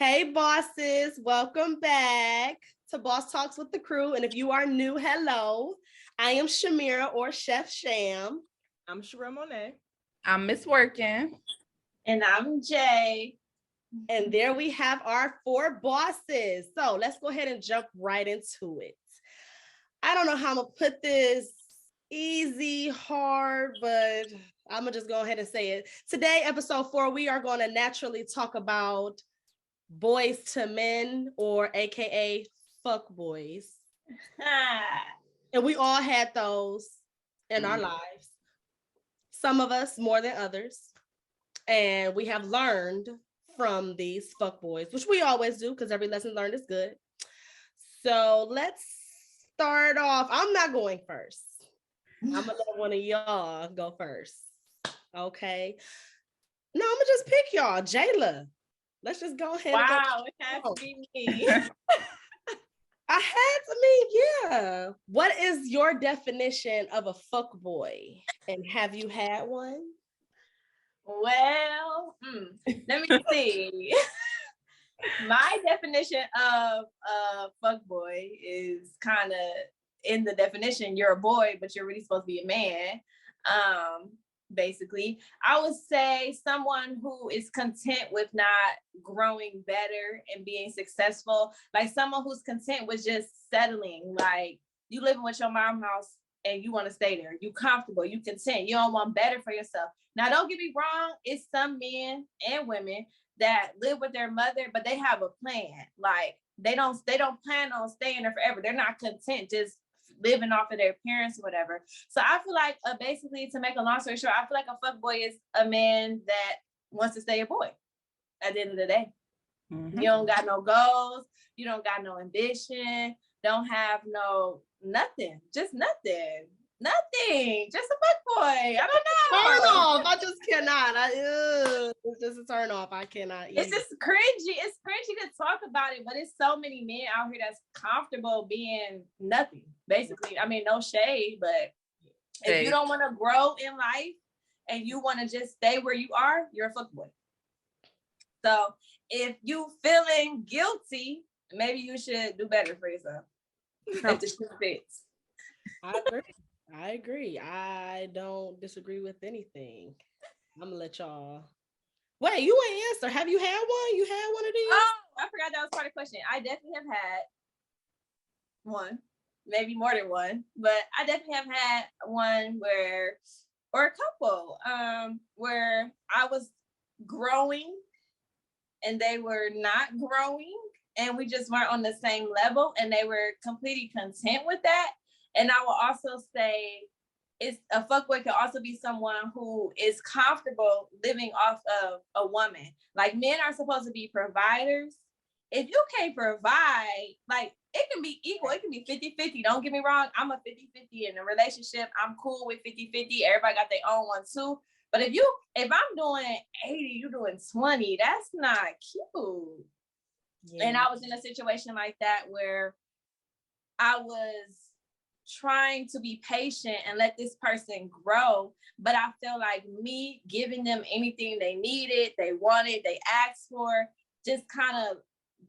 Hey, bosses, welcome back to Boss Talks with the Crew. And if you are new, hello. I am Chameira or Chef Cham. I'm Shurelle Monet. I'm Miss Werking. And I'm Jay. And there we have our four bosses. So let's go ahead and jump right into it. I don't know how I'm going to put this easy, hard, but I'm going to just go ahead and say it. Today, episode 4, we are going to naturally talk about boys to men, or AKA fuck boys. And we all had those in our lives. Some of us more than others. And we have learned from these fuck boys, which we always do because every lesson learned is good. So let's start off. I'm not going first. I'm gonna let one of y'all go first. Okay. No, I'm gonna just pick y'all. Jayla. Let's just go ahead. Wow, it has to be me. Yeah. What is your definition of a fuck boy? And have you had one? Well, let me see. My definition of a fuck boy is kind of in the definition, you're a boy, but you're really supposed to be a man. Basically, I would say someone who is content with not growing better and being successful, like someone who's content with just settling, like you living with your mom's house and you want to stay there. You comfortable, you content, you don't want better for yourself. Now, don't get me wrong, it's some men and women that live with their mother, but they have a plan. Like they don't plan on staying there forever. They're not content just living off of their parents or whatever. So I feel like basically, to make a long story short, I feel like a fuckboy is a man that wants to stay a boy at the end of the day. Mm-hmm. You don't got no goals, you don't got no ambition, don't have no nothing, just nothing, just a fuckboy. I don't know. Turn off. I just cannot. It's just a turn off. I cannot. It's just cringy. It's cringy to talk about it, but it's so many men out here that's comfortable being nothing. Basically, I mean, no shade, but if you don't want to grow in life and you want to just stay where you are, you're a fuckboy. So if you feeling guilty, maybe you should do better for yourself. If the shoe fits. I agree. I don't disagree with anything. I'm gonna let y'all. Wait, you ain't answer. Have you had one? You had one of these? Oh, I forgot that was part of the question. I definitely have had one, maybe more than one, but I definitely have had one or a couple, where I was growing and they were not growing, and we just weren't on the same level, and they were completely content with that. And I will also say it's a fuckboy can also be someone who is comfortable living off of a woman. Like, men are supposed to be providers. If you can't provide, like, it can be equal. It can be 50-50. Don't get me wrong. I'm a 50-50 in a relationship. I'm cool with 50-50. Everybody got their own one too. But if I'm doing 80, you doing 20, that's not cute. Yeah. And I was in a situation like that where I was trying to be patient and let this person grow, but I feel like me giving them anything they needed, they wanted, they asked for, just kind of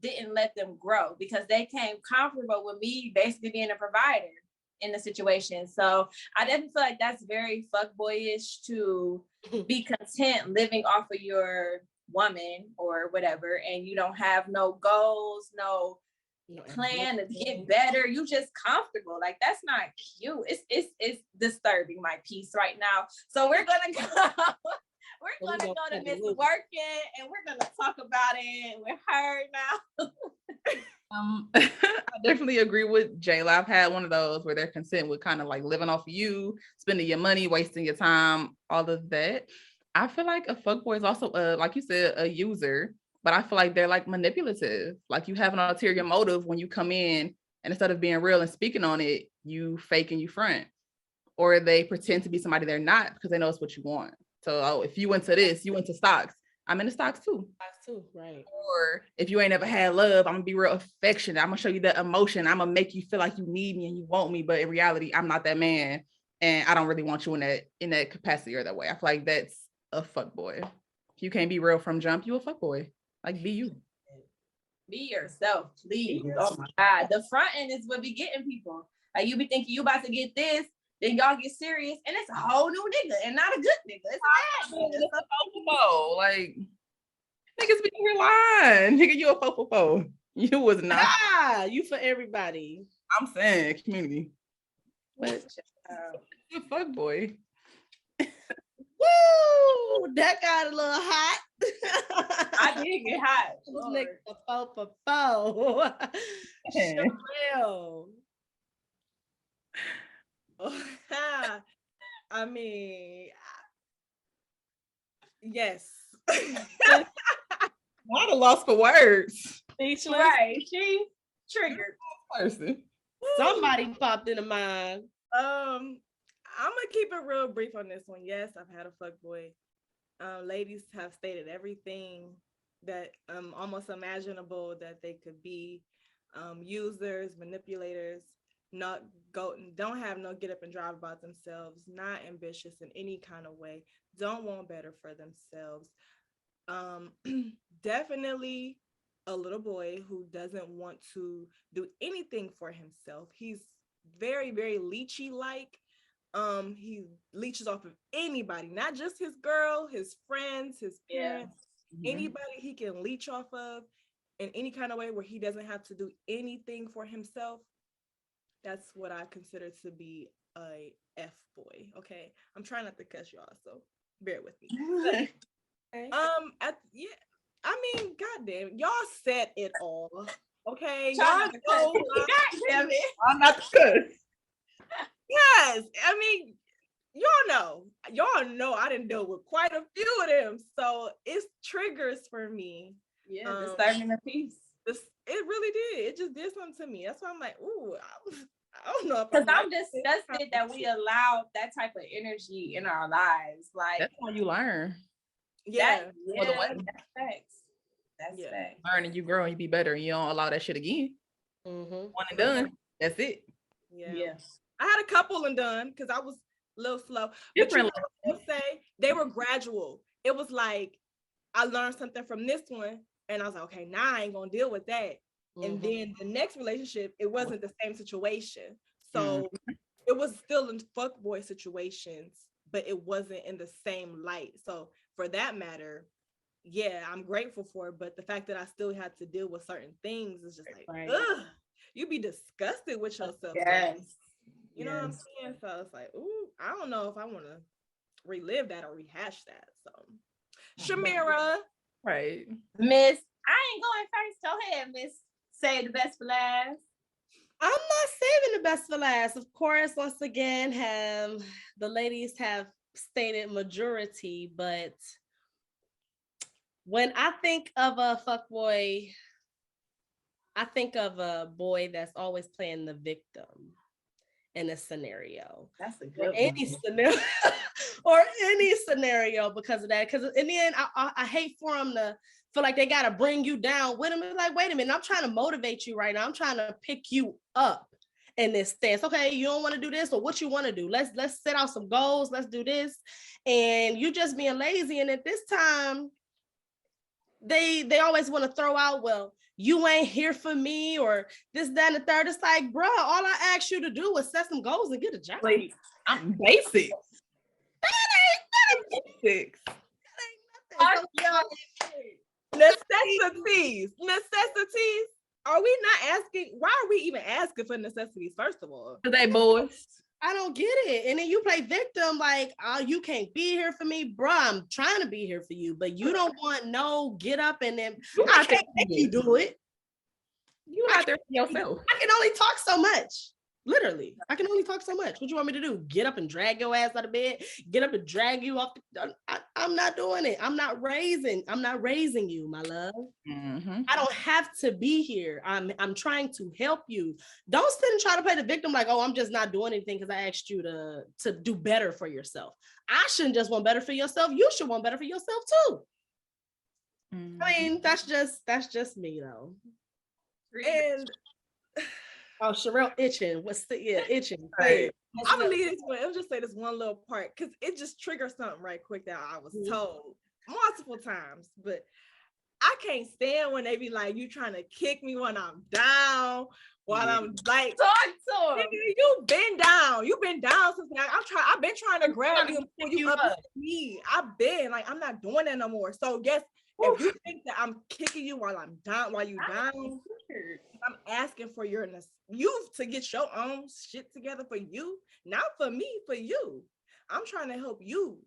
didn't let them grow because they came comfortable with me basically being a provider in the situation. So I definitely feel like that's very fuckboyish to be content living off of your woman or whatever, and you don't have no goals, no plan to get better. You just comfortable. Like, that's not cute. It's disturbing my peace right now. So we're gonna go to Miss Werking, and we're gonna talk about it with her now. I definitely agree with Jayla. I've had one of those where they're content with kind of like living off of you, spending your money, wasting your time, all of that. I feel like a fuckboy is also like you said, a user. But I feel like they're like manipulative. Like, you have an ulterior motive when you come in, and instead of being real and speaking on it, you fake and you front. Or they pretend to be somebody they're not because they know it's what you want. So if you into this, you into stocks. I'm into stocks too. Stocks too, right. Or if you ain't ever had love, I'm gonna be real affectionate. I'm gonna show you that emotion. I'm gonna make you feel like you need me and you want me. But in reality, I'm not that man. And I don't really want you in that capacity or that way. I feel like that's a fuckboy. If you can't be real from jump, you a fuckboy. Like, be you. Be yourself, please. Oh my God. The front end is what be getting people. Like you be thinking you about to get this, then y'all get serious, and it's a whole new nigga and not a good nigga. It's a bad nigga. It's a fofo. Like niggas be here lying. Nigga, you a fofo. You was not. You for everybody. I'm saying community. But You fuck boy. woo, that got a little hot. I did get hot. Nigga, fo. Shurelle. I mean, yes. Not a loss for words. Speechless. Right. She triggered. Person. Somebody popped into mind. I'm gonna keep it real brief on this one. Yes, I've had a fuckboy. Ladies have stated everything that almost imaginable that they could be. Users, manipulators, don't have no get up and drive about themselves, not ambitious in any kind of way, don't want better for themselves. Definitely a little boy who doesn't want to do anything for himself. He's very, very leechy like. He leeches off of anybody, not just his girl, his friends, his parents, anybody he can leech off of in any kind of way where he doesn't have to do anything for himself. That's what I consider to be a F boy. Okay, I'm trying not to cuss y'all, so bear with me. Okay. I mean, goddamn, y'all said it all. Okay, Y'all know. Damn it. I'm not good. Yes, I mean, y'all know I didn't deal with quite a few of them, so it's triggers for me. Yeah, disturbing the peace. It really did. It just did something to me. That's why I'm like, ooh, I don't know. Because I'm disgusted that we allow that type of energy in our lives. Like That's how you learn. Yeah, that's facts. That's facts. Learn and you grow and you be better and you don't allow that shit again. One and done. That's it. Yeah. I had a couple and done because I was a little slow. Different. But you know, say they were gradual. It was like I learned something from this one, and I was like, okay, now I ain't gonna deal with that. And then the next relationship, it wasn't the same situation. So it was still in fuckboy situations, but it wasn't in the same light. So for that matter, yeah, I'm grateful for it. But the fact that I still had to deal with certain things is just like, ugh, you be disgusted with yourself. Yes. You know what I'm saying? So it's like, ooh, I don't know if I want to relive that or rehash that. So, Chameira. Right. Miss, I ain't going first. Go ahead, Miss. Say the best for last. I'm not saving the best for last. Of course, once again, the ladies have stated majority, but when I think of a fuckboy, I think of a boy that's always playing the victim in a scenario. That's a good scenario or any scenario because of that. Because in the end, I hate for them to feel like they gotta bring you down with them. It's like, wait a minute, I'm trying to motivate you right now. I'm trying to pick you up in this stance. Okay, you don't want to do this, or what you want to do? Let's set out some goals. Let's do this. And you just being lazy. And at this time, they always want to throw out, well, you ain't here for me, or this, that, and the third. It's like, bro, all I asked you to do was set some goals and get a job. Like, I'm basic. That ain't basic. Necessities. Are we not asking? Why are we even asking for necessities? First of all, Today, boys. I don't get it. And then you play victim, like, oh, you can't be here for me, bro. I'm trying to be here for you, but you don't want no get up and then I can't make you do it. You out there for yourself. I can only talk so much. Literally, I can only talk so much. What you want me to do? Get up and drag your ass out of bed? Get up and drag you off? I'm not doing it. I'm not raising you, my love. I don't have to be here. I'm trying to help you. Don't sit and try to play the victim like, oh, I'm just not doing anything because I asked you to do better for yourself. I shouldn't just want better for yourself. You should want better for yourself too. I mean, that's just me though. And oh, Shurelle itching. Itching. Right. I'm gonna leave this one. I'll just say this one little part because it just triggers something right quick that I was told multiple times. But I can't stand when they be like, you trying to kick me when I'm down, while I'm like, Talk to him. you've been down. You've been down since I've been trying to grab you and pull you up with me. I've been like, I'm not doing that no more. So yes, if you think that I'm kicking you while I'm down, while you down, I'm asking for you to get your own shit together for you, not for me, for you. I'm trying to help you.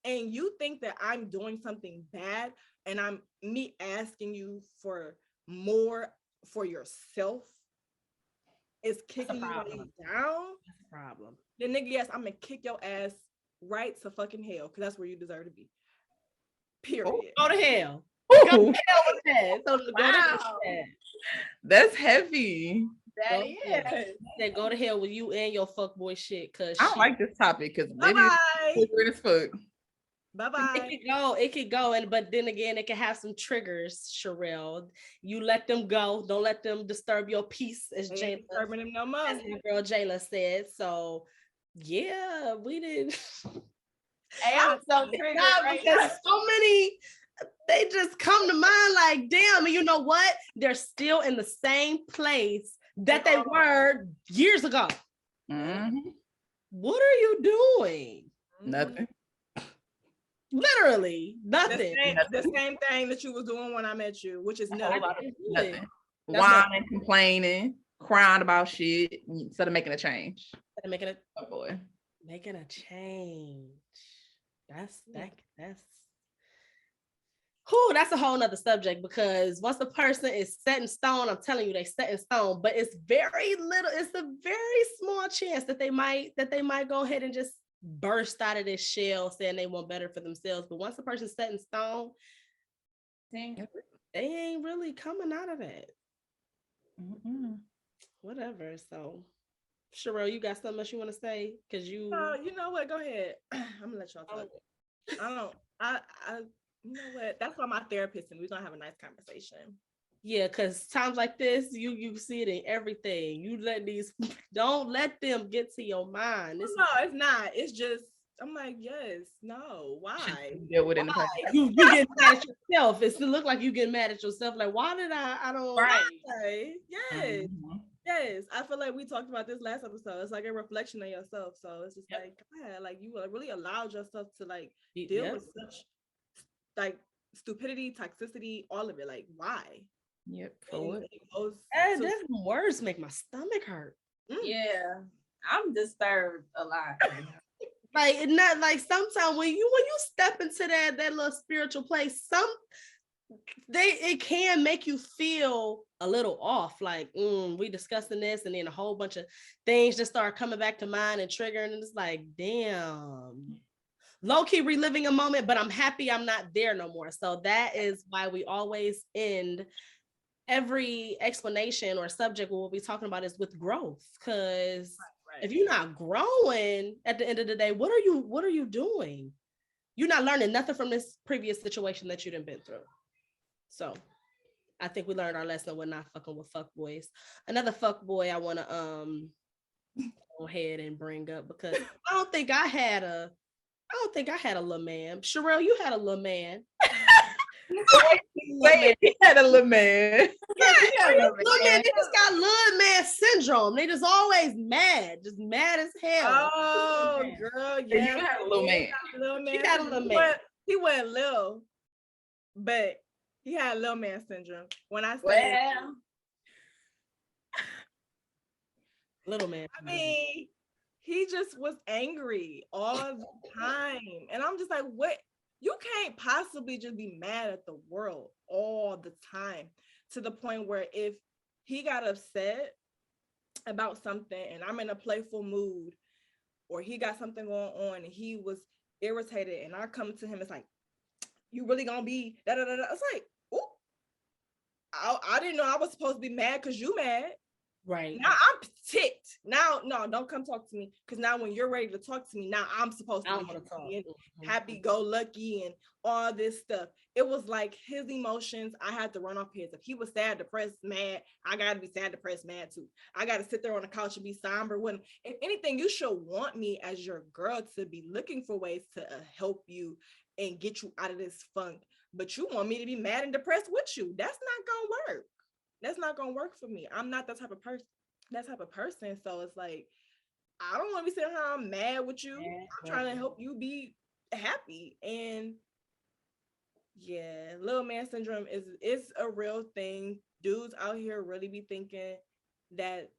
And you think that I'm doing something bad and I'm me asking you for more for yourself is kicking you while you down. That's a problem. Then nigga, yes, I'm gonna kick your ass right to fucking hell because that's where you deserve to be. Period. Go to hell. Ooh, Go to hell with that. So go to hell with that. that's heavy. That Go is. Then go to hell with you and your fuckboy shit. Cause I don't like this topic because it Bye-bye. is weird as fuck. Bye-bye. It could go, but then again, it can have some triggers, Shurelle. You let them go. Don't let them disturb your peace, as Disturbing them no more. as my girl Jayla said. So yeah, we did. Hey, I'm so triggered right now. Because so many, they just come to mind like, damn, and you know what? They're still in the same place that they were years ago. Mhm. What are you doing? Nothing. Literally nothing. The same thing that you was doing when I met you, which is nothing. Nothing. That's Whining, complaining, crying about shit instead of making a change. Making a Oh boy. making a change. That's that's a whole nother subject, because once a person is set in stone, I'm telling you, they set in stone, but it's very little, it's a very small chance that they might go ahead and just burst out of this shell saying they want better for themselves. But once a person's set in stone, they ain't really coming out of that. Whatever. So Shurelle, you got something else you want to say? Because you know what? Go ahead. I'm gonna let y'all talk. I you know what? That's why my therapist and we're gonna have a nice conversation. Yeah, because times like this, you see it in everything. You don't let them get to your mind. No, it's not. It's just I'm like, yes, no, why? Deal with it in the Why? past. You get mad at yourself. It look like you get mad at yourself. Like, why did I don't Right. Yes. Mhm. Yes. I feel like we talked about this last episode. It's like a reflection of yourself. So it's just like, God, like you really allowed yourself to like deal with such like stupidity, toxicity, all of it. Like, why? Yep. For what? Those words make my stomach hurt. Yeah, I'm disturbed a lot. Like, not like sometimes when you step into that little spiritual place, it can make you feel a little off. Like, we discussing this, and then a whole bunch of things just start coming back to mind and triggering, and it's like, damn. Low-key reliving a moment, but I'm happy I'm not there no more. So that is why we always end every explanation or subject we'll be talking about is with growth. Because if you're not growing at the end of the day, what are you doing? You're not learning nothing from this previous situation that you done been through. So I think we learned our lesson. We're not fucking with fuck boys. Another fuck boy I want to go ahead and bring up, because I don't think I had a little man. Shurelle, you had a little man. He had a little man. Yeah, little man. They just got little man syndrome. They just always mad as hell. Oh, girl, yeah. You had a little man. He had a little man. He wasn't little, but he had little man syndrome. When I say little man. I mean, he just was angry all the time. And I'm just like, what? You can't possibly just be mad at the world all the time, to the point where if he got upset about something and I'm in a playful mood, or he got something going on and he was irritated, and I come to him, it's like, you really gonna be da da da da. It's like, oh, I didn't know I was supposed to be mad because you mad. Right. Now I'm ticked. Now, no, don't come talk to me. Because now when you're ready to talk to me, now I'm supposed to be happy-go-lucky and all this stuff. It was like his emotions, I had to run off his. If he was sad, depressed, mad, I got to be sad, depressed, mad too. I got to sit there on the couch and be somber. When, if anything, you should want me as your girl to be looking for ways to help you and get you out of this funk. but you want me to be mad and depressed with you. That's not gonna work. That's not gonna work for me. I'm not that type of person. So it's like, I don't want to be sitting here mad with you. I'm trying to help you be happy. And yeah, little man syndrome is a real thing. Dudes out here really be thinking that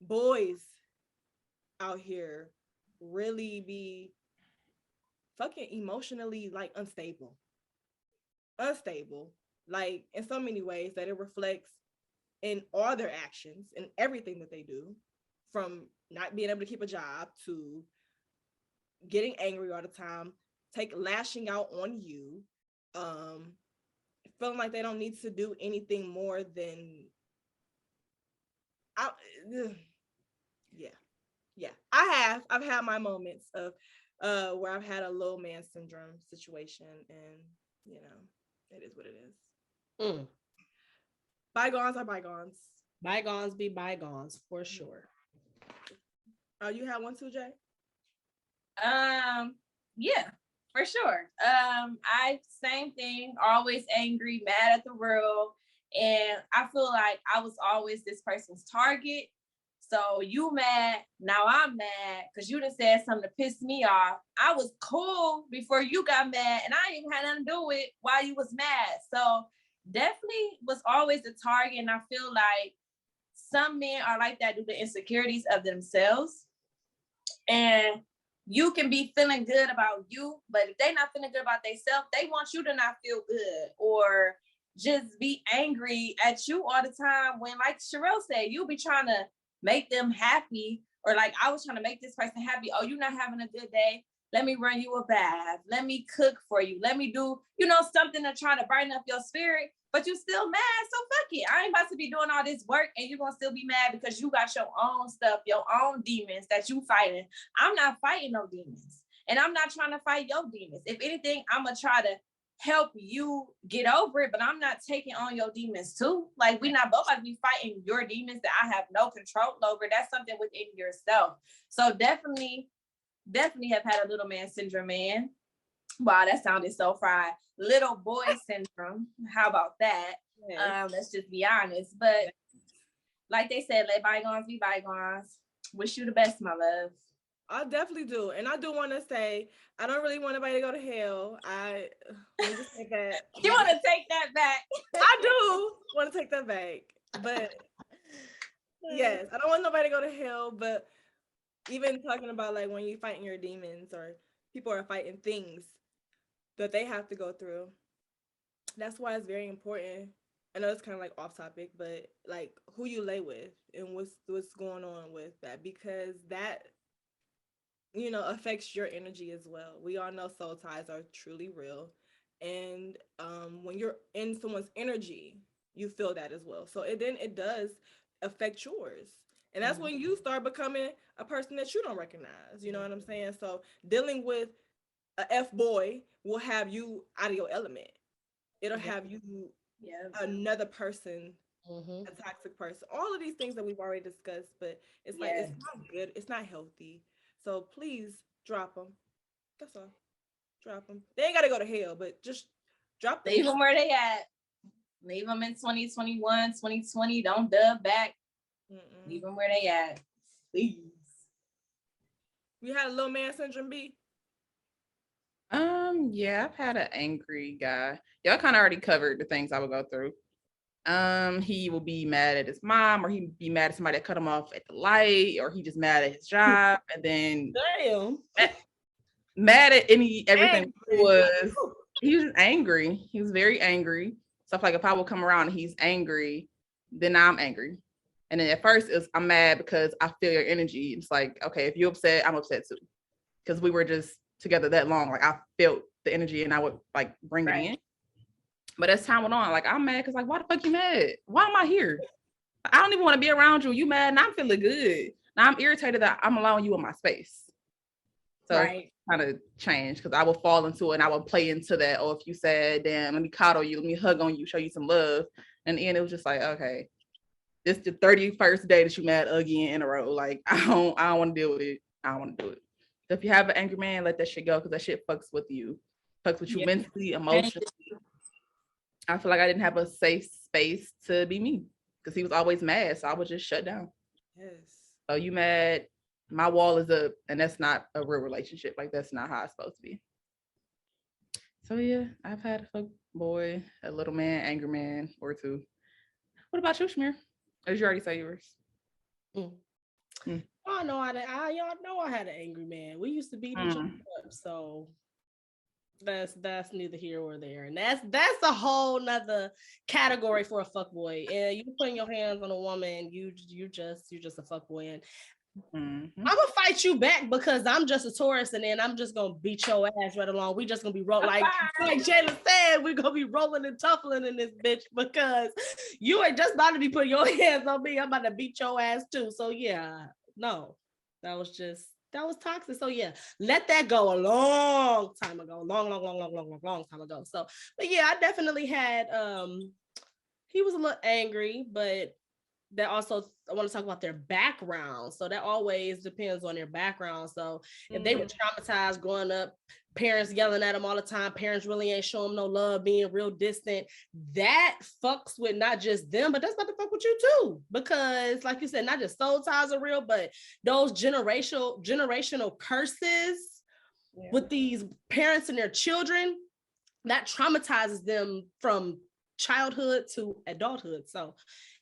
boys out here really be fucking emotionally like unstable, like in so many ways that it reflects in all their actions and everything that they do, from not being able to keep a job to getting angry all the time, lashing out on you, feeling like they don't need to do anything more than I, yeah. I've had my moments of where I've had a low man syndrome situation, and you know, it is what it is. Bygones are bygones. Bygones be bygones for sure. Oh, you had one too, Jay? Yeah, for sure. I same thing, always angry, mad at the world. And I feel like I was always this person's target. So you mad, now I'm mad because you done said something to piss me off. I was cool before you got mad, and I ain't even had nothing to do with why you was mad. So definitely was always the target. And I feel like some men are like that due to insecurities of themselves. And you can be feeling good about you, but if they're not feeling good about themselves, they want you to not feel good or just be angry at you all the time. When, like Shurelle said, you'll be trying to make them happy, or like I was trying to make this person happy. Oh, you're not having a good day. Let me run you a bath. Let me cook for you. Let me do, something to try to brighten up your spirit, but you still mad. So fuck it. I ain't about to be doing all this work and you're going to still be mad because you got your own stuff, your own demons that you fighting. I'm not fighting no demons, and I'm not trying to fight your demons. If anything, I'm going to try to help you get over it, but I'm not taking on your demons too. Like, we not both like be fighting your demons that I have no control over. That's something within yourself. So definitely have had a little man syndrome, man. Wow, that sounded so fried. Little boy syndrome. How about that? Yes. Let's just be honest. But like they said, let bygones be bygones. Wish you the best, my love. I definitely do. And I do want to say, I don't really want anybody to go to hell. Let me just say that. You want to take that back? I do want to take that back. But yes, I don't want nobody to go to hell. But even talking about like when you're fighting your demons, or people are fighting things that they have to go through, that's why it's very important. I know it's kind of like off topic, but like who you lay with and what's going on with that, because that affects your energy as well. We all know soul ties are truly real, and when you're in someone's energy, you feel that as well. So it does affect yours, and that's when you start becoming a person that you don't recognize. You know what I'm saying? So dealing with a F boy will have you out of your element. It'll have you another person, a toxic person. All of these things that we've already discussed, but it's like it's not good. It's not healthy. So please drop them. That's all. Drop them. They ain't got to go to hell, but just drop them. Leave them where they at. Leave them in 2021, 2020. Don't dub back. Leave them where they at. Please. You had a little man syndrome, B? Yeah, I've had an angry guy. Y'all kind of already covered the things I would go through. He will be mad at his mom, or he'd be mad at somebody that cut him off at the light, or he just mad at his job, and then mad at everything. He was angry. He was very angry. So like if I will come around and he's angry, then I'm angry. And then at first I'm mad because I feel your energy. It's like, okay, if you're upset, I'm upset too. Because we were just together that long. Like I felt the energy and I would like bring it in. But as time went on, like I'm mad because like, why the fuck you mad? Why am I here? I don't even want to be around you. You mad and I'm feeling good. Now I'm irritated that I'm allowing you in my space. So kind of changed because I will fall into it and I will play into that. Oh, if you said, damn, let me coddle you, let me hug on you, show you some love. And then it was just like, okay, this is the 31st day that you mad again in a row. Like I don't want to deal with it. I don't want to do it. So if you have an angry man, let that shit go because that shit fucks with you. Fucks with you mentally, emotionally. I feel like I didn't have a safe space to be me because he was always mad. So I would just shut down. Yes. So you mad? My wall is up, and that's not a real relationship. Like that's not how it's supposed to be. So yeah, I've had a fuck boy, a little man, angry man, or two. What about you, Shmir? Or did you already say yours? Mm. Mm. Y'all know y'all know I had an angry man. We used to beat each other up, so that's neither here or there, and that's a whole nother category for a fuckboy. And you putting your hands on a woman, you just a fuckboy, and Mm-hmm. I'm gonna fight you back because I'm just a tourist, and then I'm just gonna beat your ass right along. We just gonna be rolling like Jayla said, we're gonna be rolling and tuffling in this bitch because you ain't just about to be putting your hands on me. I'm about to beat your ass too. So yeah, no, that was toxic. So yeah, let that go a long time ago, long time ago. So, but yeah, I definitely had he was a little angry, but that also I want to talk about their background. So that always depends on their background. So if they were traumatized growing up, parents yelling at them all the time, parents really ain't showing them no love, being real distant, that fucks with not just them, but that's about to fuck with you too. Because like you said, not just soul ties are real, but those generational curses with these parents and their children, that traumatizes them from childhood to adulthood. So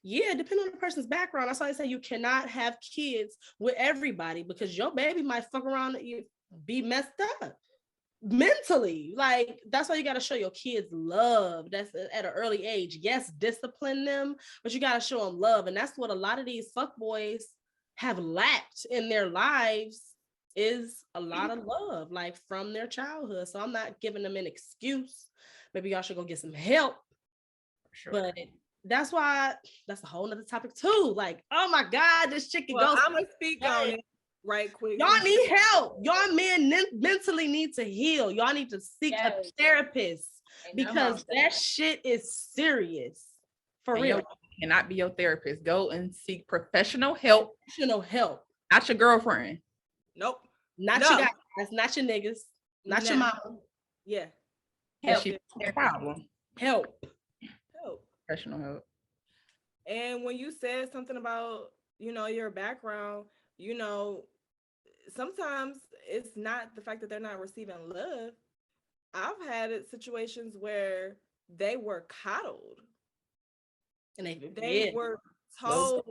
yeah, depending on the person's background, that's why I say you cannot have kids with everybody because your baby might fuck around and you be messed up mentally. Like that's why you got to show your kids love. That's at an early age. Yes, discipline them, but you got to show them love. And that's what a lot of these fuck boys have lacked in their lives is a lot of love, like from their childhood. So I'm not giving them an excuse. Maybe y'all should go get some help. Sure. But that's why that's a whole nother topic too. Like, oh my God, this chicken Well, goes. I'm gonna speak on it right quick. Y'all need help. Y'all men mentally need to heal. Y'all need to seek a therapist because that shit is serious. For and real. your cannot be your therapist. Go and seek professional help. Professional help. Not your girlfriend. Nope. Not your guys. That's not your niggas. Not your mama. Yeah. Help. She problem. Help. Professional help. And when you said something about, your background, sometimes it's not the fact that they're not receiving love. I've had situations where they were coddled. And they were told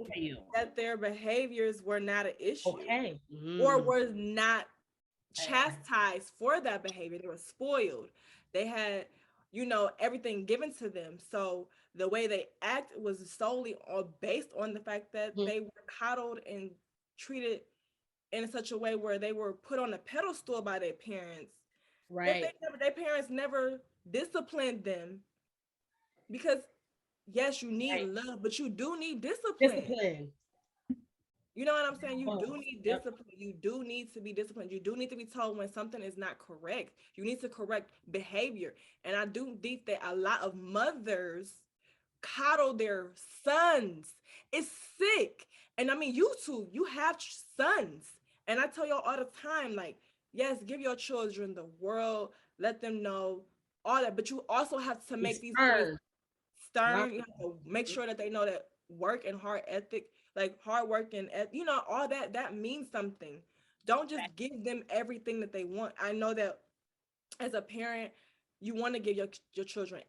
that their behaviors were not an issue. Or was not chastised for that behavior. They were spoiled. They had, everything given to them. So the way they act was solely based on the fact that they were coddled and treated in such a way where they were put on a pedestal by their parents. Right. Their parents never disciplined them because yes, you need love, but you do need discipline. You know what I'm saying? You do need discipline. You do need to be disciplined. You do need to be told when something is not correct. You need to correct behavior. And I do think that a lot of mothers coddle their sons. It's sick. And I mean, you two, you have sons. And I tell y'all all the time, like, yes, give your children the world, let them know all that. But you also have to make these boys stern. You have to make sure that they know that work and hard ethic, like hard work and all that means something. Don't just give them everything that they want. I know that as a parent, you want to give your children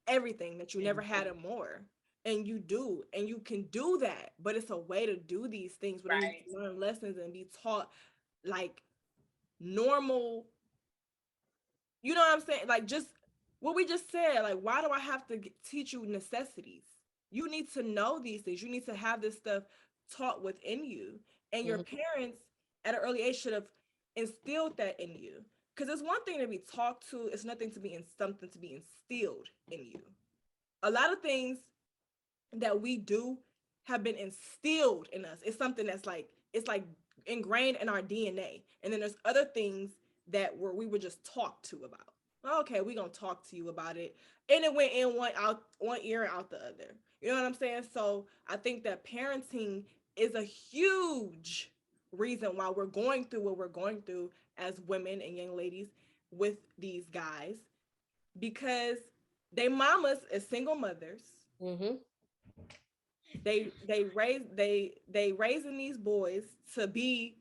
everything that you never had and more. And you do, and you can do that, but it's a way to do these things where they learn lessons and be taught like normal, you know what I'm saying? Like just what we just said, like, why do I have to teach you necessities? You need to know these things. You need to have this stuff taught within you. And your parents at an early age should have instilled that in you. Because it's one thing to be talked to, it's nothing to be in something to be instilled in you. A lot of things that we do have been instilled in us. It's something that's like, it's like ingrained in our DNA. And then there's other things that we were just talked to about. Okay, we're gonna talk to you about it. And it went in one ear and out the other. You know what I'm saying? So I think that parenting is a huge reason why we're going through what we're going through as women and young ladies with these guys, because They mamas is single mothers. Mm-hmm. They raising these boys to be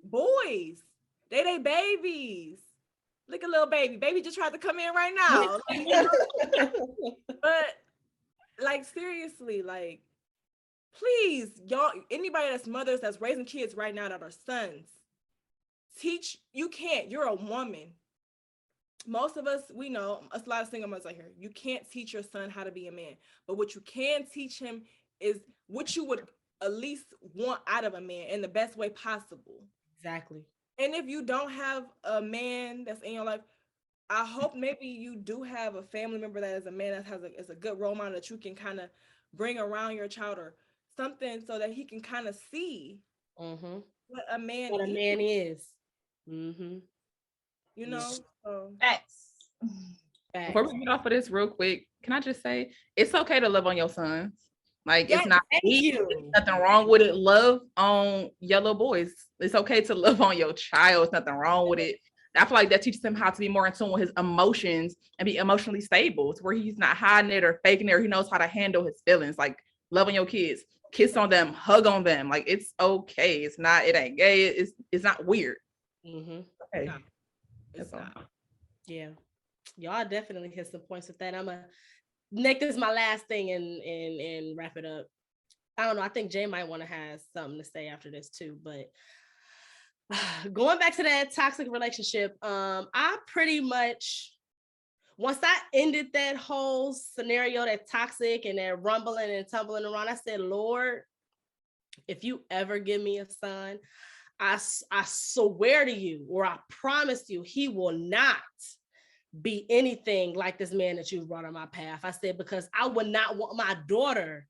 boys. They babies. Look at little baby. Baby just tried to come in right now. But like seriously, like please, y'all, anybody that's mothers that's raising kids right now that are sons, teach. You can't. You're a woman. Most of us, we know, a lot of single mothers out here. You can't teach your son how to be a man, but what you can teach him is what you would at least want out of a man in the best way possible. Exactly. And if you don't have a man that's in your life, I hope maybe you do have a family member that is a man that is a good role model that you can kind of bring around your child or something so that he can kind of see what a man What a is. man is. Mm-hmm. You know? So. Facts. Before we get off of this real quick, can I just say it's okay to love on your sons? Like it's not nothing wrong with it. Love on yellow boys. It's okay to love on your child. There's nothing wrong with it. I feel like that teaches him how to be more in tune with his emotions and be emotionally stable, to where he's not hiding it or faking it, or he knows how to handle his feelings. Like love on your kids, kiss on them, hug on them. Like it's okay. It ain't gay. It's not weird. Mm-hmm. Okay. No, it's not. Yeah. Y'all definitely hit some points with that. I'm gonna make this my last thing and wrap it up. I don't know. I think Jay might want to have something to say after this too, but going back to that toxic relationship, I pretty much, once I ended that whole scenario, that toxic and that rumbling and tumbling around, I said, Lord, if you ever give me a son, I swear to you, or I promise you, he will not be anything like this man that you brought on my path. I said, because I would not want my daughter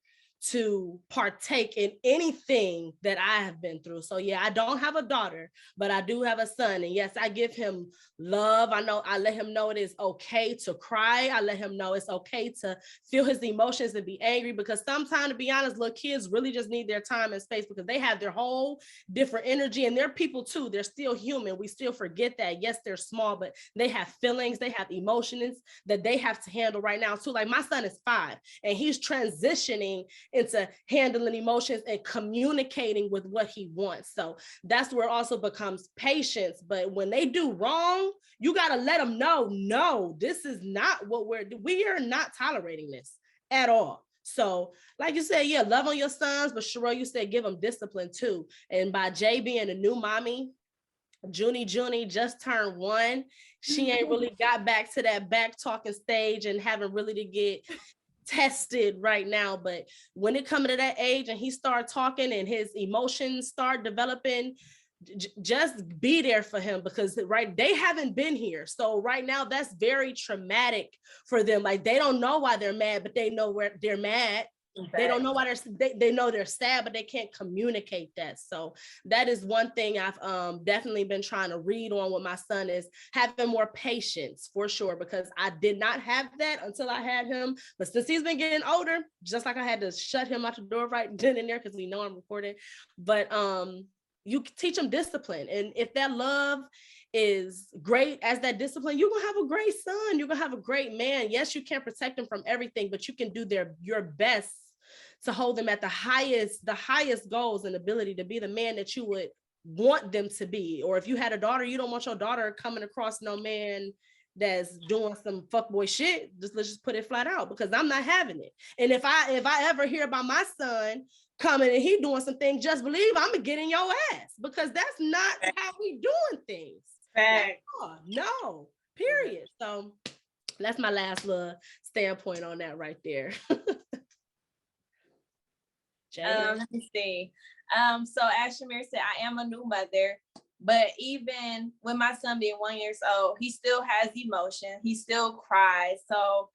to partake in anything that I have been through. So yeah, I don't have a daughter, but I do have a son. And yes, I give him love. I let him know it is okay to cry. I let him know it's okay to feel his emotions and be angry, because sometimes, to be honest, little kids really just need their time and space, because they have their whole different energy, and they're people too. They're still human. We still forget that. Yes, they're small, but they have feelings, they have emotions that they have to handle right now too. Like my son is 5 and he's transitioning into handling emotions and communicating with what he wants. So that's where it also becomes patience. But when they do wrong, you got to let them know, no, this is not what we are not tolerating this at all. So like you said, yeah, love on your sons, but Shurelle, you said give them discipline too. And by Jay being a new mommy, Junie just turned 1. She ain't really got back to that back talking stage and haven't really to get tested right now. But when it comes to that age and he start talking and his emotions start developing, just be there for him, because right, they haven't been here. So right now that's very traumatic for them. Like they don't know why they're mad, but they know where they're mad. They don't know why they know they're sad, but they can't communicate that. So that is one thing I've definitely been trying to read on with my son, is having more patience for sure, because I did not have that until I had him. But since he's been getting older, just like I had to shut him out the door right then and there, because we know I'm recording. But you teach them discipline, and if that love is great as that discipline, you're gonna have a great son, you're gonna have a great man. Yes, you can't protect them from everything, but you can do your best to hold them at the highest goals and ability to be the man that you would want them to be. Or if you had a daughter, you don't want your daughter coming across no man that's doing some fuckboy shit. Let's just put it flat out, because I'm not having it. And if I ever hear about my son coming and he doing some things, just believe I'm gonna get in your ass, because that's not how we doing things. No, period. So that's my last little standpoint on that right there. Let me see. So as Chameira said, I am a new mother, but even with my son being 1 year old, he still has emotion. He still cries. So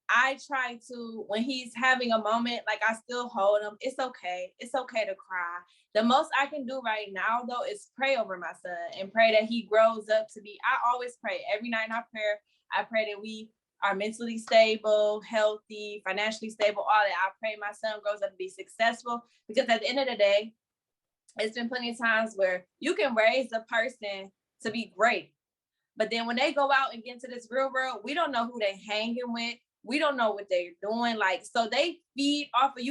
I try to, when he's having a moment, like I still hold him. It's okay. It's okay to cry. The most I can do right now, though, is pray over my son and pray that he grows up to be, I always pray every night in our prayer. I pray that we are mentally stable, healthy, financially stable, all that. I pray my son grows up to be successful, because at the end of the day, it's been plenty of times where you can raise a person to be great, but then when they go out and get into this real world, we don't know who they hanging with. We don't know what they're doing. Like, so they feed off of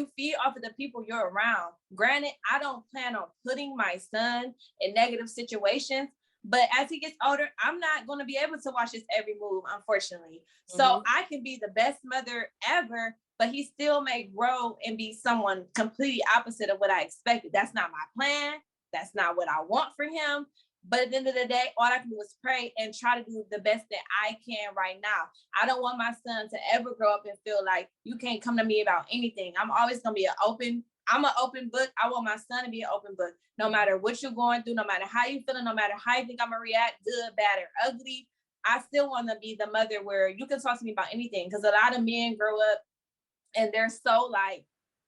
the people you're around. Granted, I don't plan on putting my son in negative situations, but as he gets older, I'm not going to be able to watch his every move, unfortunately. So I can be the best mother ever, but he still may grow and be someone completely opposite of what I expected. That's not my plan. That's not what I want for him. But at the end of the day, all I can do is pray and try to do the best that I can right now. I don't want my son to ever grow up and feel like you can't come to me about anything. I'm always going to be I'm an open book. I want my son to be an open book. No matter what you're going through, no matter how you're feeling, no matter how you think I'm going to react, good, bad, or ugly, I still want to be the mother where you can talk to me about anything. Because a lot of men grow up and they're so like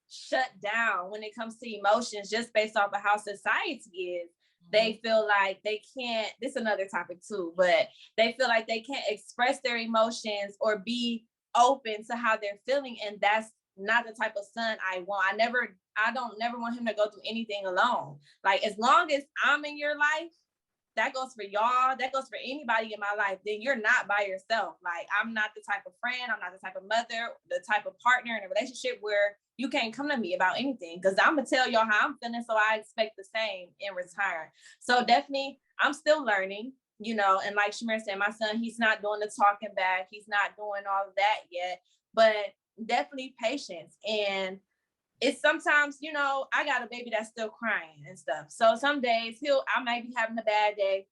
shut down when it comes to emotions just based off of how society is. They feel like they can't, this is another topic too, but they feel like they can't express their emotions or be open to how they're feeling. And that's not the type of son I want. I don't never want him to go through anything alone. Like, as long as I'm in your life, that goes for y'all, that goes for anybody in my life, then you're not by yourself. Like, I'm not the type of friend, I'm not the type of mother, the type of partner in a relationship where you can't come to me about anything, because I'm gonna tell y'all how I'm feeling, so I expect the same in return. So definitely, I'm still learning, and like Chameira said, my son, he's not doing the talking back, he's not doing all of that yet, but definitely patience. And it's sometimes, I got a baby that's still crying and stuff. So some days I might be having a bad day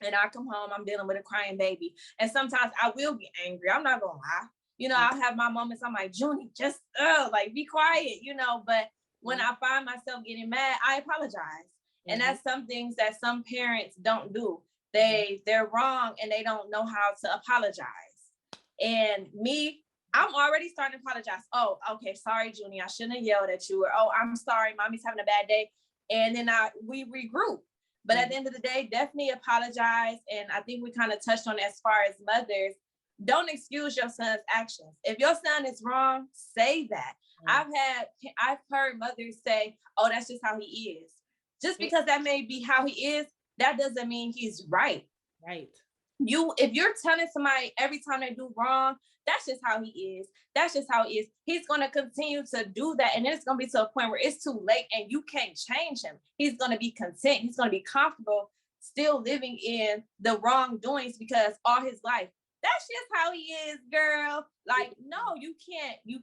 and I come home, I'm dealing with a crying baby. And sometimes I will be angry. I'm not gonna lie. I'll have my moments. I'm like, Junie, just like be quiet, but when I find myself getting mad, I apologize. And that's some things that some parents don't do. They're wrong and they don't know how to apologize. And me, I'm already starting to apologize. Oh, okay. Sorry, Junie. I shouldn't have yelled at you. Or, oh, I'm sorry. Mommy's having a bad day. And then we regroup. But at the end of the day, definitely apologize. And I think we kind of touched on it as far as mothers. Don't excuse your son's actions. If your son is wrong, say that. I've heard mothers say, oh, that's just how he is. Just because that may be how he is, that doesn't mean he's right. Right. If you're telling somebody every time they do wrong, that's just how he is. That's just how he is. He's going to continue to do that. And then it's going to be to a point where it's too late and you can't change him. He's going to be content. He's going to be comfortable still living in the wrongdoings because all his life, that's just how he is, girl. Like, no, you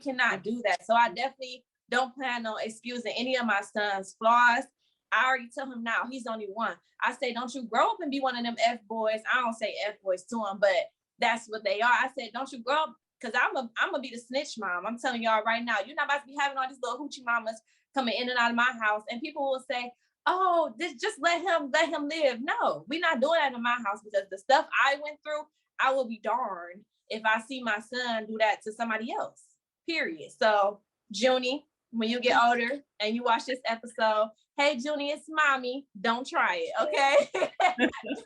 cannot do that. So I definitely don't plan on excusing any of my son's flaws. I already tell him now, he's only one. I say, don't you grow up and be one of them F boys. I don't say F boys to him, but that's what they are. I said, don't you grow up, because I'm gonna be the snitch mom. I'm telling y'all right now, you're not about to be having all these little hoochie mamas coming in and out of my house. And people will say, oh, just let him live. No, we're not doing that in my house, because the stuff I went through, I will be darned if I see my son do that to somebody else, period. So, Junie, when you get older and you watch this episode, hey, Junie, it's mommy. Don't try it, okay?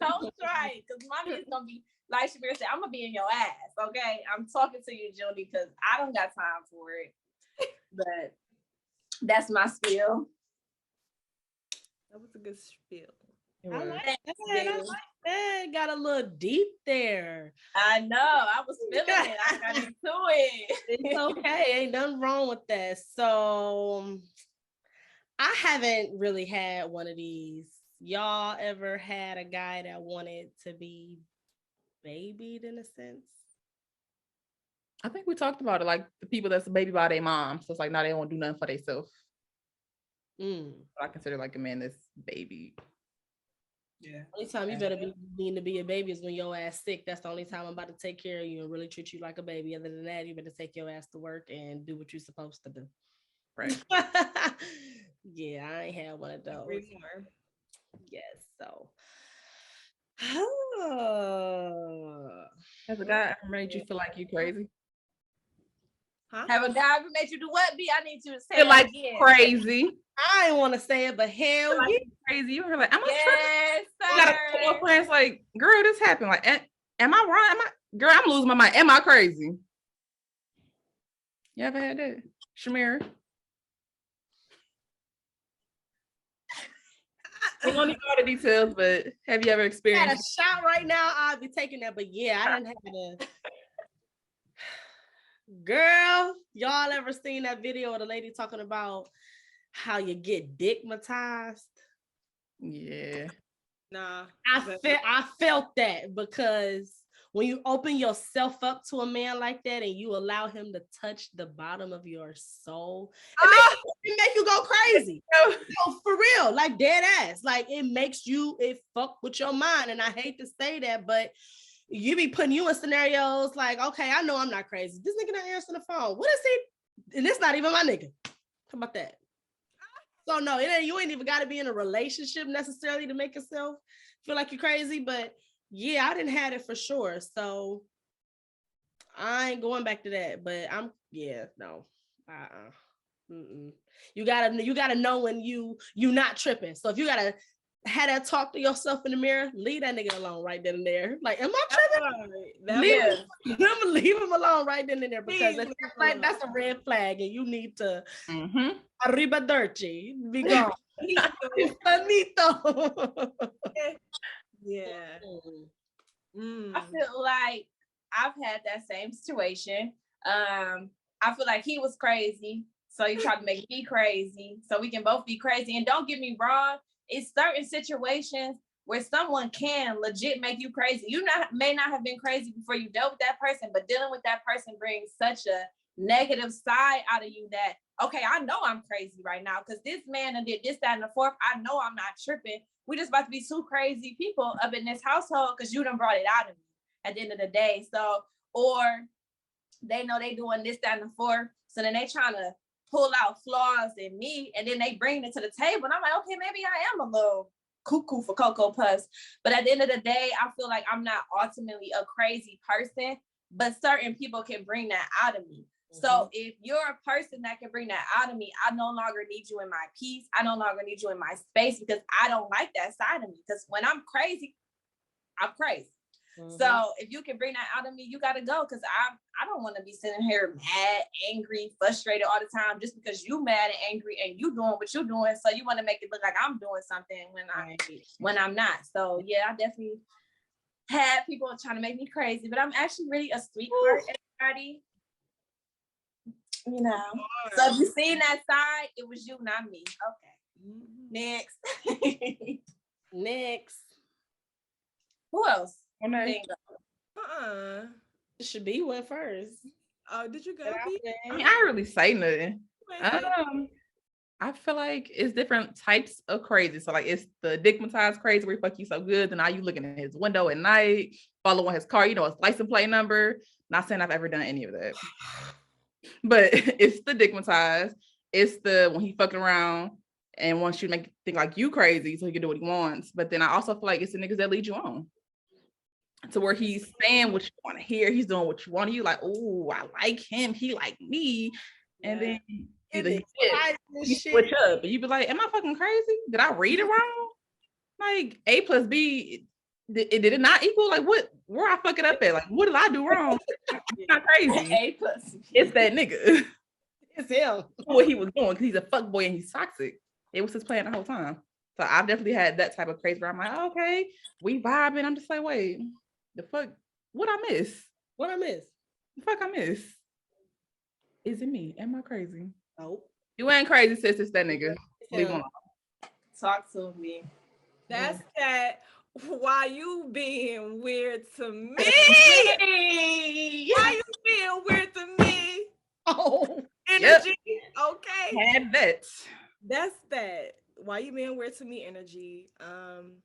Don't try it, because mommy is going to be, like Chameira said, I'm going to be in your ass, okay? I'm talking to you, Junie, because I don't got time for it. But that's my spiel. That was a good spiel. I like that. Got a little deep there. I know. I was feeling it. I got into it. It's okay. Ain't nothing wrong with that. So I haven't really had one of these. Y'all ever had a guy that wanted to be babied in a sense? I think we talked about it, like the people that's a baby by their mom. So it's like now they won't do nothing for themselves. I consider like a man that's baby. Yeah. Only time you better be needing to be a baby is when your ass sick. That's the only time I'm about to take care of you and really treat you like a baby. Other than that, you better take your ass to work and do what you're supposed to do. Right. Yeah, I ain't had one of those. Yes, so. Has a guy ever made you feel like you crazy? Huh? Have a guy ever made you do what, B? I need you to say feel like again. Crazy. I didn't want to say it, but hell like yeah. Crazy. You were like, am I yes, tripping? You gotta tell your friends like, girl, this happened. Like, am I wrong? Girl, I'm losing my mind. Am I crazy? You ever had that? Chameira? We don't need all the details, but have you ever experienced? I had a shot right now, I'd be taking that, but yeah, I didn't have to. Girl, y'all ever seen that video of the lady talking about how you get dickmatized? Yeah. Nah. I felt that because when you open yourself up to a man like that and you allow him to touch the bottom of your soul, it make you go crazy. No, for real, like dead ass. Like it fuck with your mind. And I hate to say that, but you be putting you in scenarios like, okay, I know I'm not crazy. This nigga not answering the phone. What is he? And it's not even my nigga. How about that? So no, you ain't even got to be in a relationship necessarily to make yourself feel like you're crazy. But yeah, I didn't have it for sure. So I ain't going back to that. But no. You gotta know when you not tripping. So if you gotta have that talk to yourself in the mirror, leave that nigga alone right then and there. Like, am I tripping? Leave him alone right then and there, because that's a red flag, and you need to arrivederci, be gone. Yeah. I feel like I've had that same situation. I feel like he was crazy, so he tried to make me crazy, so we can both be crazy. And don't get me wrong, it's certain situations where someone can legit make you crazy. You may not have been crazy before you dealt with that person, but dealing with that person brings such a negative side out of you that, okay, I know I'm crazy right now because this man did this, that, and the fourth. I know I'm not tripping. We just about to be two crazy people up in this household because you done brought it out of me at the end of the day. So, or they know they doing this, that, and the fourth. So then they trying to pull out flaws in me, and then they bring it to the table. And I'm like, okay, maybe I am a little cuckoo for Cocoa Puffs. But at the end of the day, I feel like I'm not ultimately a crazy person, but certain people can bring that out of me. So if you're a person that can bring that out of me, I no longer need you in my peace. I no longer need you in my space because I don't like that side of me. Because when I'm crazy, I'm crazy. So if you can bring that out of me, you got to go, because I don't want to be sitting here mad, angry, frustrated all the time just because you mad and angry and you doing what you're doing. So you want to make it look like I'm doing something when I'm not. So yeah, I definitely had people trying to make me crazy, but I'm actually really a sweetheart, everybody. You know. So if you seen that side, it was you, not me. Okay. Next. Next. Who else? Monet. It should be you went first. Oh, did you go? I mean, I didn't really say nothing. I feel like it's different types of crazy. So like it's the digmatized crazy where he fuck you so good, and now you looking at his window at night, following his car, his license plate number. Not saying I've ever done any of that. But it's the digmatized. It's the when he fucking around and wants you to make you think like you crazy so he can do what he wants. But then I also feel like it's the niggas that lead you on. To where he's saying what you want to hear, he's doing what you want to. You like, oh, I like him, he like me, and then you switch up, and you be like, am I fucking crazy? Did I read it wrong? Like A plus B, did it not equal? Like what? Where I fuck it up at? Like what did I do wrong? I'm not crazy. A plus. It's that nigga. It's him. What he was doing because he's a fuck boy and he's toxic. It was his plan the whole time. So I've definitely had that type of crazy where I'm like, okay, we vibing. I'm just like, wait, the fuck, what I miss? What I miss? The fuck I miss? Is it me? Am I crazy? Nope. You ain't crazy, sis. It's that nigga. Leave him alone. Talk to me. That's that. Why you being weird to me? Why you being weird to me? Oh, energy. Yep. Okay. Had that. That's that. Why you being weird to me energy. And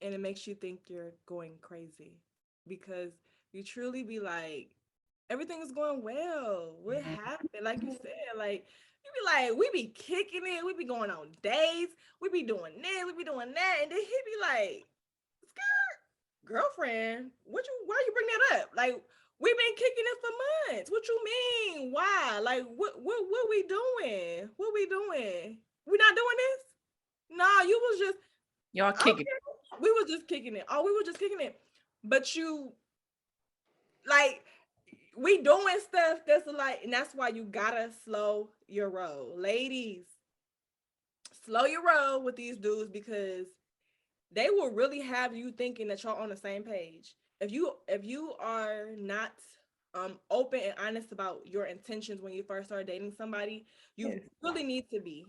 it makes you think you're going crazy because you truly be like, everything is going well. What happened? Like you said, like you be like, we be kicking it, we be going on dates, we be doing this, we be doing that, and then he be like, girlfriend, why you bring that up? Like we've been kicking it for months. What you mean? Why? Like what we doing? What we doing? We not doing this? Nah, you was just y'all kicking. Okay. We was just kicking it. Oh, we were just kicking it. But you like we doing stuff that's like, and that's why you gotta slow your roll. Ladies, slow your roll with these dudes because they will really have you thinking that y'all on the same page. If you are not open and honest about your intentions when you first start dating somebody. You really need to be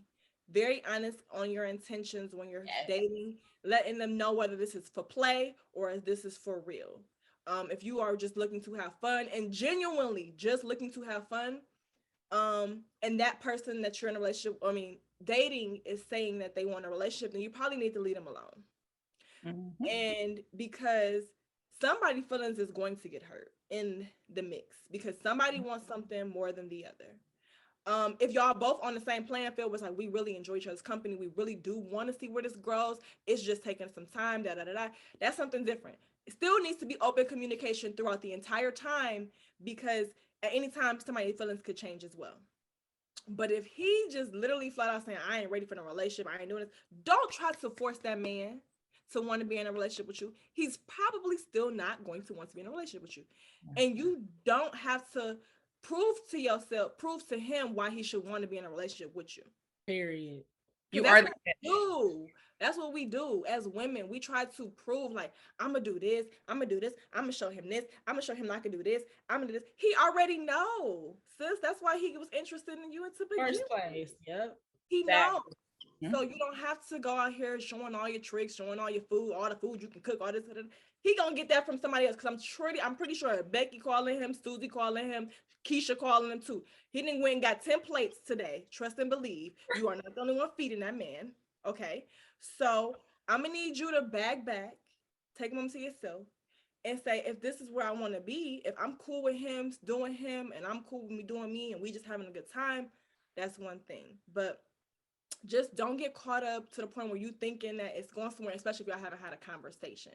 very honest on your intentions when you're dating, letting them know whether this is for play or if this is for real. If you are just looking to have fun and genuinely just looking to have fun, and that person that you're in a relationship, I mean, dating is saying that they want a relationship, then you probably need to leave them alone. Mhm. And because somebody feelings is going to get hurt in the mix because somebody wants something more than the other. If y'all both on the same playing field, was like we really enjoy each other's company, we really do want to see where this grows. It's just taking some time. That's something different. It still needs to be open communication throughout the entire time because at any time somebody's feelings could change as well. But if he just literally flat out saying, I ain't ready for the relationship, I ain't doing this, don't try to force that man to want to be in a relationship with you. He's probably still not going to want to be in a relationship with you. And you don't have to prove to yourself, prove to him why he should want to be in a relationship with you. Period. You That's are what we do. That's what we do as women. We try to prove like, I'm gonna do this, I'm gonna do this, I'm gonna show him this, I'm gonna show him I can do this, I'm gonna do this. He already know, sis. That's why he was interested in you to begin First with. place. Yep. He Exactly. knows. So you don't have to go out here showing all your tricks, showing all your food, all the food you can cook, all this. He gonna get that from somebody else because I'm pretty sure Becky calling him, Susie calling him, Keisha calling him too. He didn't win, got 10 plates today. Trust and believe. You are not the only one feeding that man. Okay. So I'm gonna need you to back, take him to yourself, and say, if this is where I want to be, if I'm cool with him doing him and I'm cool with me doing me and we just having a good time, that's one thing. But just don't get caught up to the point where you thinking that it's going somewhere, especially if y'all haven't had a conversation.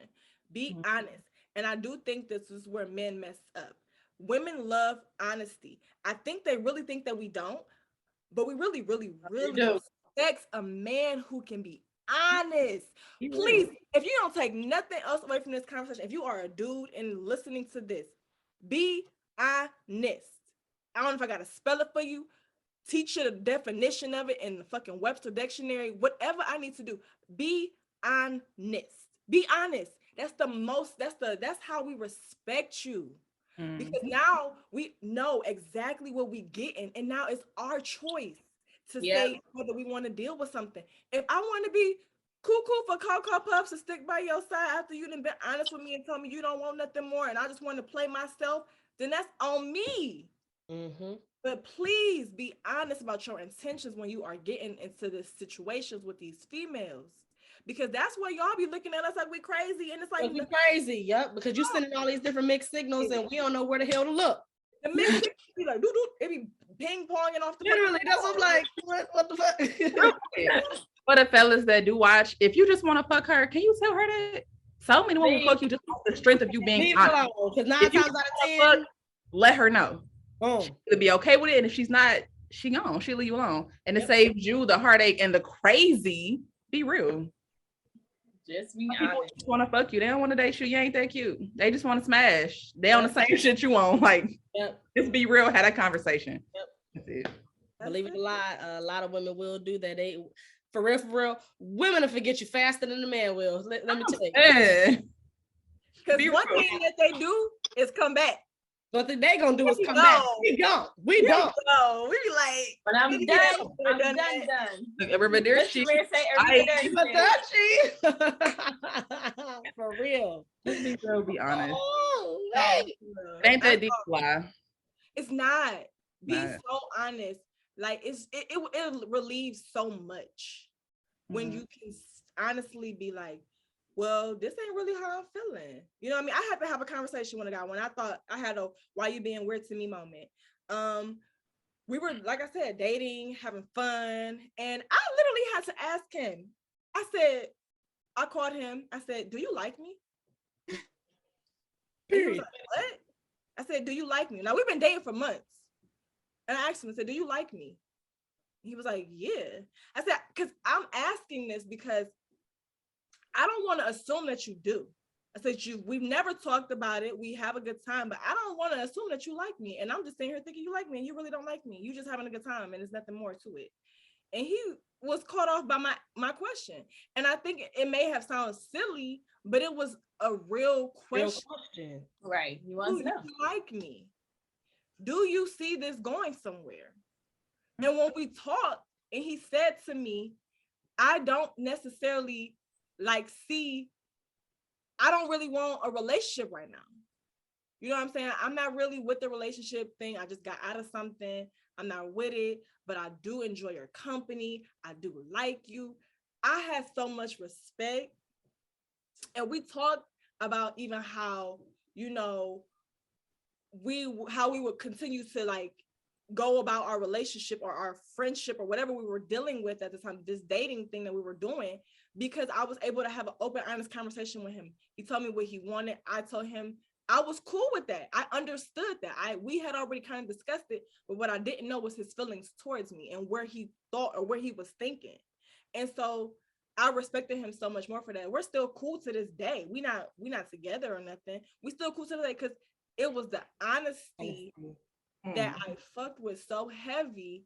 Be honest. And I do think this is where men mess up. Women love honesty. I think they really think that we don't, but we really, really, really respect a man who can be honest. Please, if you don't take nothing else away from this conversation, if you are a dude and listening to this, be honest. I don't know if I gotta spell it for you, teach you the definition of it in the fucking Webster dictionary, whatever I need to do. Be honest. Be honest. That's how we respect you. Because now we know exactly what we getting, and now it's our choice to say whether we want to deal with something. If I want to be cuckoo for Cocoa Puffs to stick by your side after you done been honest with me and tell me you don't want nothing more, and I just want to play myself, then that's on me. But please be honest about your intentions when you are getting into the situations with these females. Because that's where y'all be looking at us like we crazy. And it's like we crazy, yep. Because you sending all these different mixed signals and we don't know where the hell to look. The mixed signals be like, doo-doo, it be ping-ponging off the literally, that's what I'm like, what the fuck? For the fellas that do watch, if you just want to fuck her, can you tell her that? So many women fuck you just off the strength of you being honest. Because 9 times out of 10, let her know. She'll be okay with it. And if she's not, she gone. She'll leave you alone. And it saves you the heartache and the crazy. Be real. Just be People honest. just want to fuck you. They don't want to date you. You ain't that cute. They just want to smash. They on the same shit you on. Like, just be real. Have that conversation. That's it. Believe it or not, a lot of women will do that. They, for real, women will forget you faster than the man will. Let me tell you. Because one thing that they do is come back. What they gonna do is come back. We don't. We don't. No, we be like, when I'm done, I'm done. Look, everybody there. She for real. Just be real. Be honest. Oh, ain't that deep lie. It's not. Be so honest. Like it relieves so much when you can honestly be like, well, this ain't really how I'm feeling. You know what I mean? I had to have a conversation with a guy when I thought I had a why you being weird to me moment. We were, like I said, dating, having fun. And I literally had to ask him. I called him. I said, do you like me? He was like, what? I said, do you like me? Now we've been dating for months. And I asked him, I said, do you like me? He was like, yeah. I said, because I'm asking this because I don't want to assume that you do. I said, we've never talked about it. We have a good time, but I don't want to assume that you like me. And I'm just sitting here thinking you like me and you really don't like me. You just having a good time and there's nothing more to it. And he was caught off by my question. And I think it may have sounded silly, but it was a real question. Right. You want to know. Do you like me? do you see this going somewhere? And when we talked, and he said to me, I don't necessarily I don't really want a relationship right now. You know what I'm saying? I'm not really with the relationship thing. I just got out of something. I'm not with it, but I do enjoy your company. I do like you. I had so much respect. And we talked about even how, how we would continue to like go about our relationship or our friendship or whatever we were dealing with at the time, this dating thing that we were doing, because I was able to have an open, honest conversation with him. He told me what he wanted. I told him I was cool with that. I understood that. We had already kind of discussed it, but what I didn't know was his feelings towards me and where he thought or where he was thinking. And so I respected him so much more for that. We're still cool to this day. We not together or nothing. We still cool to this day because it was the honesty that I fucked with so heavy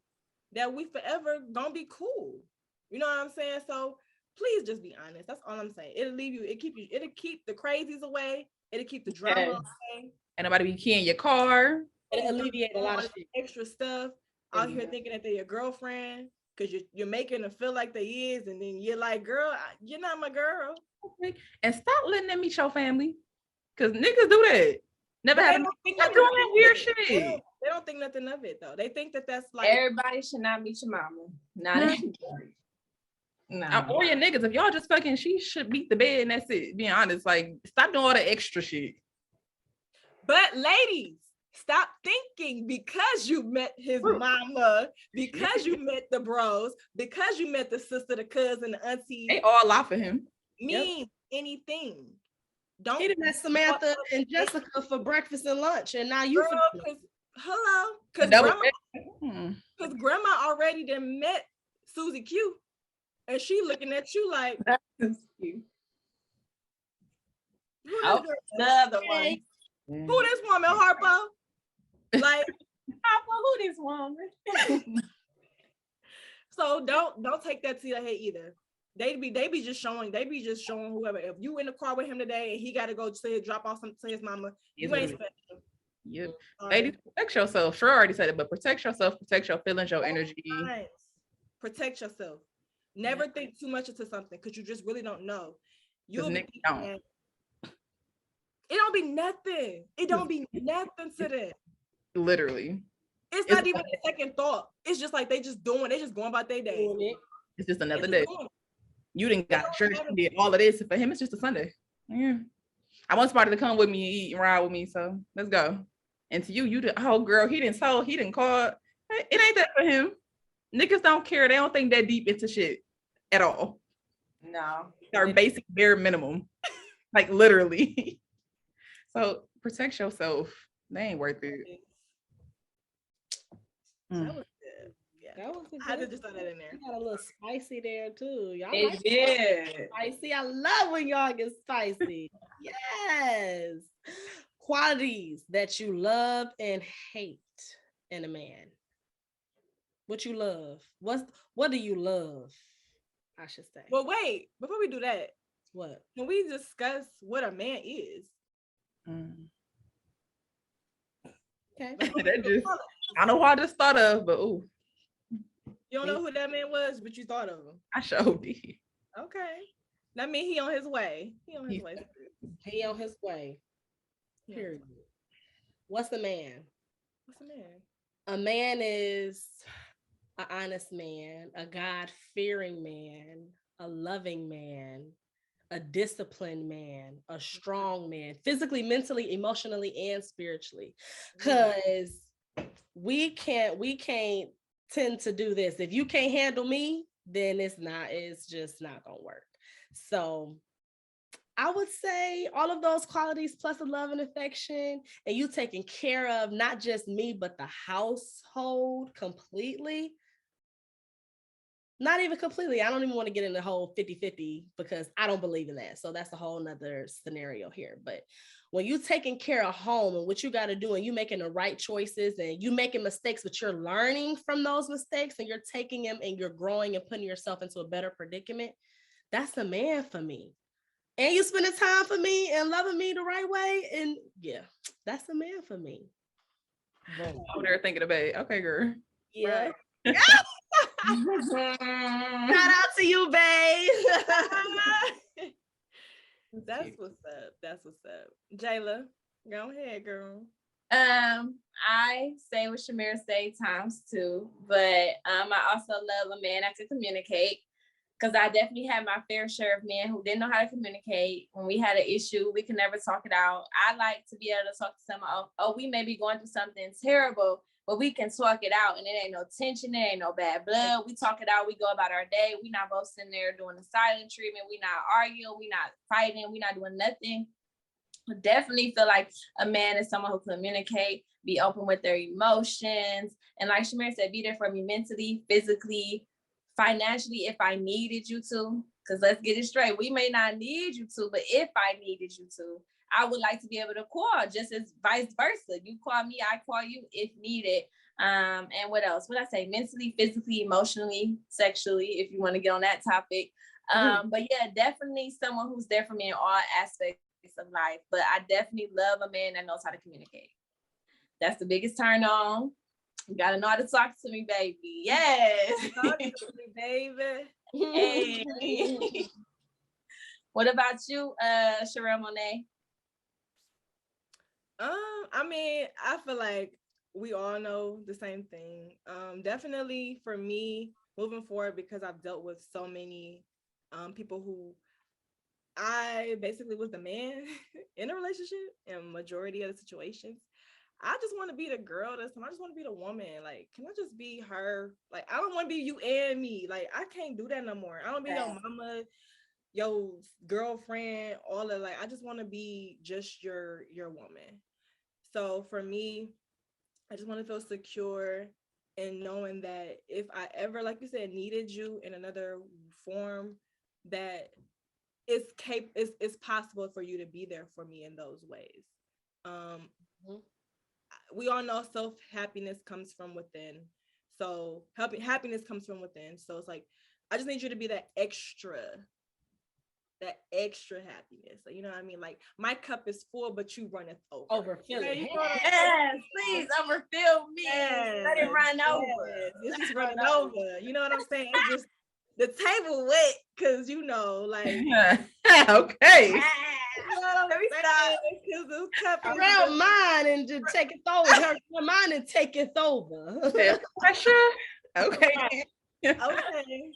that we forever gonna be cool. You know what I'm saying? So please just be honest. That's all I'm saying. It'll keep the crazies away. It'll keep the drama away. And nobody be keying your car. It'll alleviate a lot of shit. Extra stuff out here thinking that they're your girlfriend because you're making them feel like they is, and then you're like, girl, you're not my girl. And stop letting them meet your family. Because niggas do that. Never had doing that weird shit. They don't think nothing of it though. They think that that's like everybody should not meet your mama. Not no. Or your niggas. If y'all just fucking, she should beat the bed and that's it. Being honest, like stop doing all the extra shit. But ladies, stop thinking because you met his mama, because you met the bros, because you met the sister, the cousin, the auntie. They all lie for him. Mean anything. He done met Samantha and Jessica for breakfast and lunch, and now you. Hello, because grandma already done met Susie Q, and she looking at you like that's cute. Another one. Who this woman, Harpo? Like Harpo, who this woman? So don't take that to your head either. They be just showing whoever. If you in the car with him today and he got to go drop off something to his mama, you ain't special. Yep. Ladies, protect yourself. Sure, I already said it, but protect yourself, protect your feelings, your energy. Protect yourself. Never think too much into something because you just really don't know. It don't be nothing. It don't be nothing to them. Literally. It's not even a second thought. It's just like they just going about their day. It's just another day. You didn't got church, you did all of this. For him, it's just a Sunday. Yeah. I want somebody to come with me and eat and ride with me. So let's go. And to you the whole girl, he didn't call. It ain't that for him. Niggas don't care. They don't think that deep into shit at all. No. Our basic bare minimum. Like literally. So protect yourself. They ain't worth it. That was good. Yeah. That was good. I had to just throw that in there. You got a little spicy there too. Y'all it did. Spicy. I love when y'all get spicy. Yes. Qualities that you love and hate in a man. What you love? What do you love? I should say. Well, wait, before we do that, what? Can we discuss what a man is? Okay. I don't know what I just thought of, but ooh. You don't know who that man was, but you thought of him. I sure did. Okay. That means he on his way. He on his way. Period. What's a man? A man is an honest man, a God-fearing man, a loving man, a disciplined man, a strong man, physically, mentally, emotionally, and spiritually. Because we can't tend to do this. If you can't handle me, then it's just not gonna work. So I would say all of those qualities plus the love and affection, and you taking care of not just me, but the household completely. Not even completely. I don't even want to get in the whole 50-50 because I don't believe in that. So that's a whole nother scenario here. But when you taking care of home and what you got to do and you making the right choices and you making mistakes, but you're learning from those mistakes and you're taking them and you're growing and putting yourself into a better predicament, that's a man for me. And you spending time for me and loving me the right way. And yeah, that's a man for me. Over there thinking about it. Okay, girl. Yeah. Right. Shout out to you, babe. That's what's up. That's what's up. Jayla, go ahead, girl. I say what Chameira say times two, but I also love a man that can communicate, because I definitely had my fair share of men who didn't know how to communicate. When we had an issue, we could never talk it out. I like to be able to talk to someone. Oh, we may be going through something terrible, but we can talk it out, and it ain't no tension, it ain't no bad blood. We talk it out, we go about our day. We not both sitting there doing the silent treatment. We not arguing, we not fighting, we not doing nothing. Definitely feel like a man is someone who communicate, be open with their emotions, and like Chameira said, be there for me mentally, physically, financially if I needed you to. Because let's get it straight, we may not need you to, but if I needed you to, I would like to be able to call, just as vice versa. You call me, I call you if needed. And what else? What I say? Mentally, physically, emotionally, sexually, if you want to get on that topic. But yeah, definitely someone who's there for me in all aspects of life. But I definitely love a man that knows how to communicate. That's the biggest turn on. You gotta know how to talk to me, baby. Yes. Talk to me, baby. Hey. What about you, Shurelle Monet? I mean, I feel like we all know the same thing. Definitely for me, moving forward, because I've dealt with so many people who I basically was the man in a relationship in majority of the situations. I just want to be the girl this time. I just want to be the woman. Like, can I just be her? Like, I don't want to be you and me. Like, I can't do that no more. I don't be your mama, your girlfriend, all of, like, I just want to be just your woman. So for me, I just want to feel secure in knowing that if I ever, like you said, needed you in another form, that it's possible for you to be there for me in those ways. We all know self-happiness comes from within. So happiness comes from within. So it's like, I just need you to be that extra happiness. So, you know what I mean? Like, my cup is full, but you runneth over. Overfill it. Yes, please overfill me. Yes. Let it run over. Yes. It's just running over. You know what I'm saying? It's just the table wet, because you know, like okay. Let me stop. The cup is Around mine and just take it over. Her mine and take it over. Pressure. Okay. okay.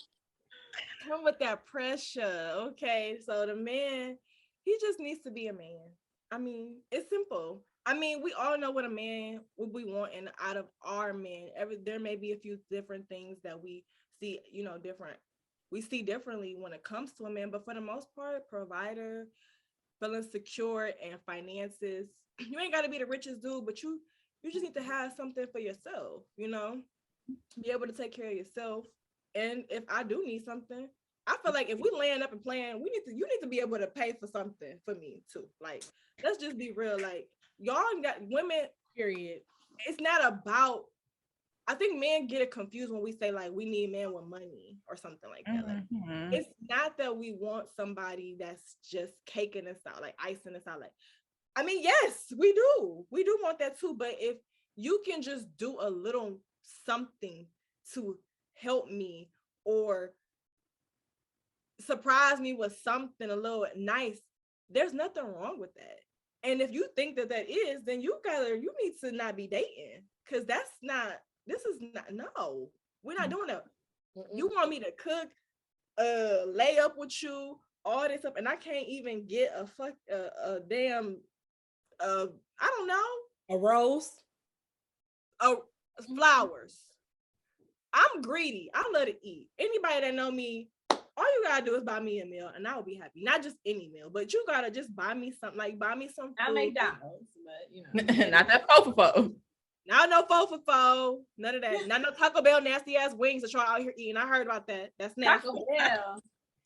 Come with that pressure. Okay. So the man, he just needs to be a man. I mean, it's simple. I mean, we all know what we want, and out of our men, there may be a few different things that we see, different. We see differently when it comes to a man, but for the most part, provider, feeling secure, and finances. You ain't got to be the richest dude, but you just need to have something for yourself, be able to take care of yourself. And if I do need something, I feel like if we laying up and playing, you need to be able to pay for something for me too. Like, let's just be real. Like, y'all got women, period. It's not about, I think men get it confused when we say like we need men with money or something like that. Like, it's not that we want somebody that's just caking us out, like icing us out. Like, I mean, yes, we do want that too. But if you can just do a little something to help me or surprise me with something a little nice, there's nothing wrong with that. And if you think that is, then you need to not be dating, because no, we're not doing that. You want me to cook, lay up with you, all this up, and I can't even get a damn, I don't know, a rose, flowers. I'm greedy. I love to eat. Anybody that know me, all you gotta do is buy me a meal, and I will be happy. Not just any meal, but you gotta just buy me something. Like, buy me some food. Not McDonald's, but not that fofo. Not no fofo. None of that. Not no Taco Bell nasty ass wings that y'all out here eating. I heard about that. That's nasty.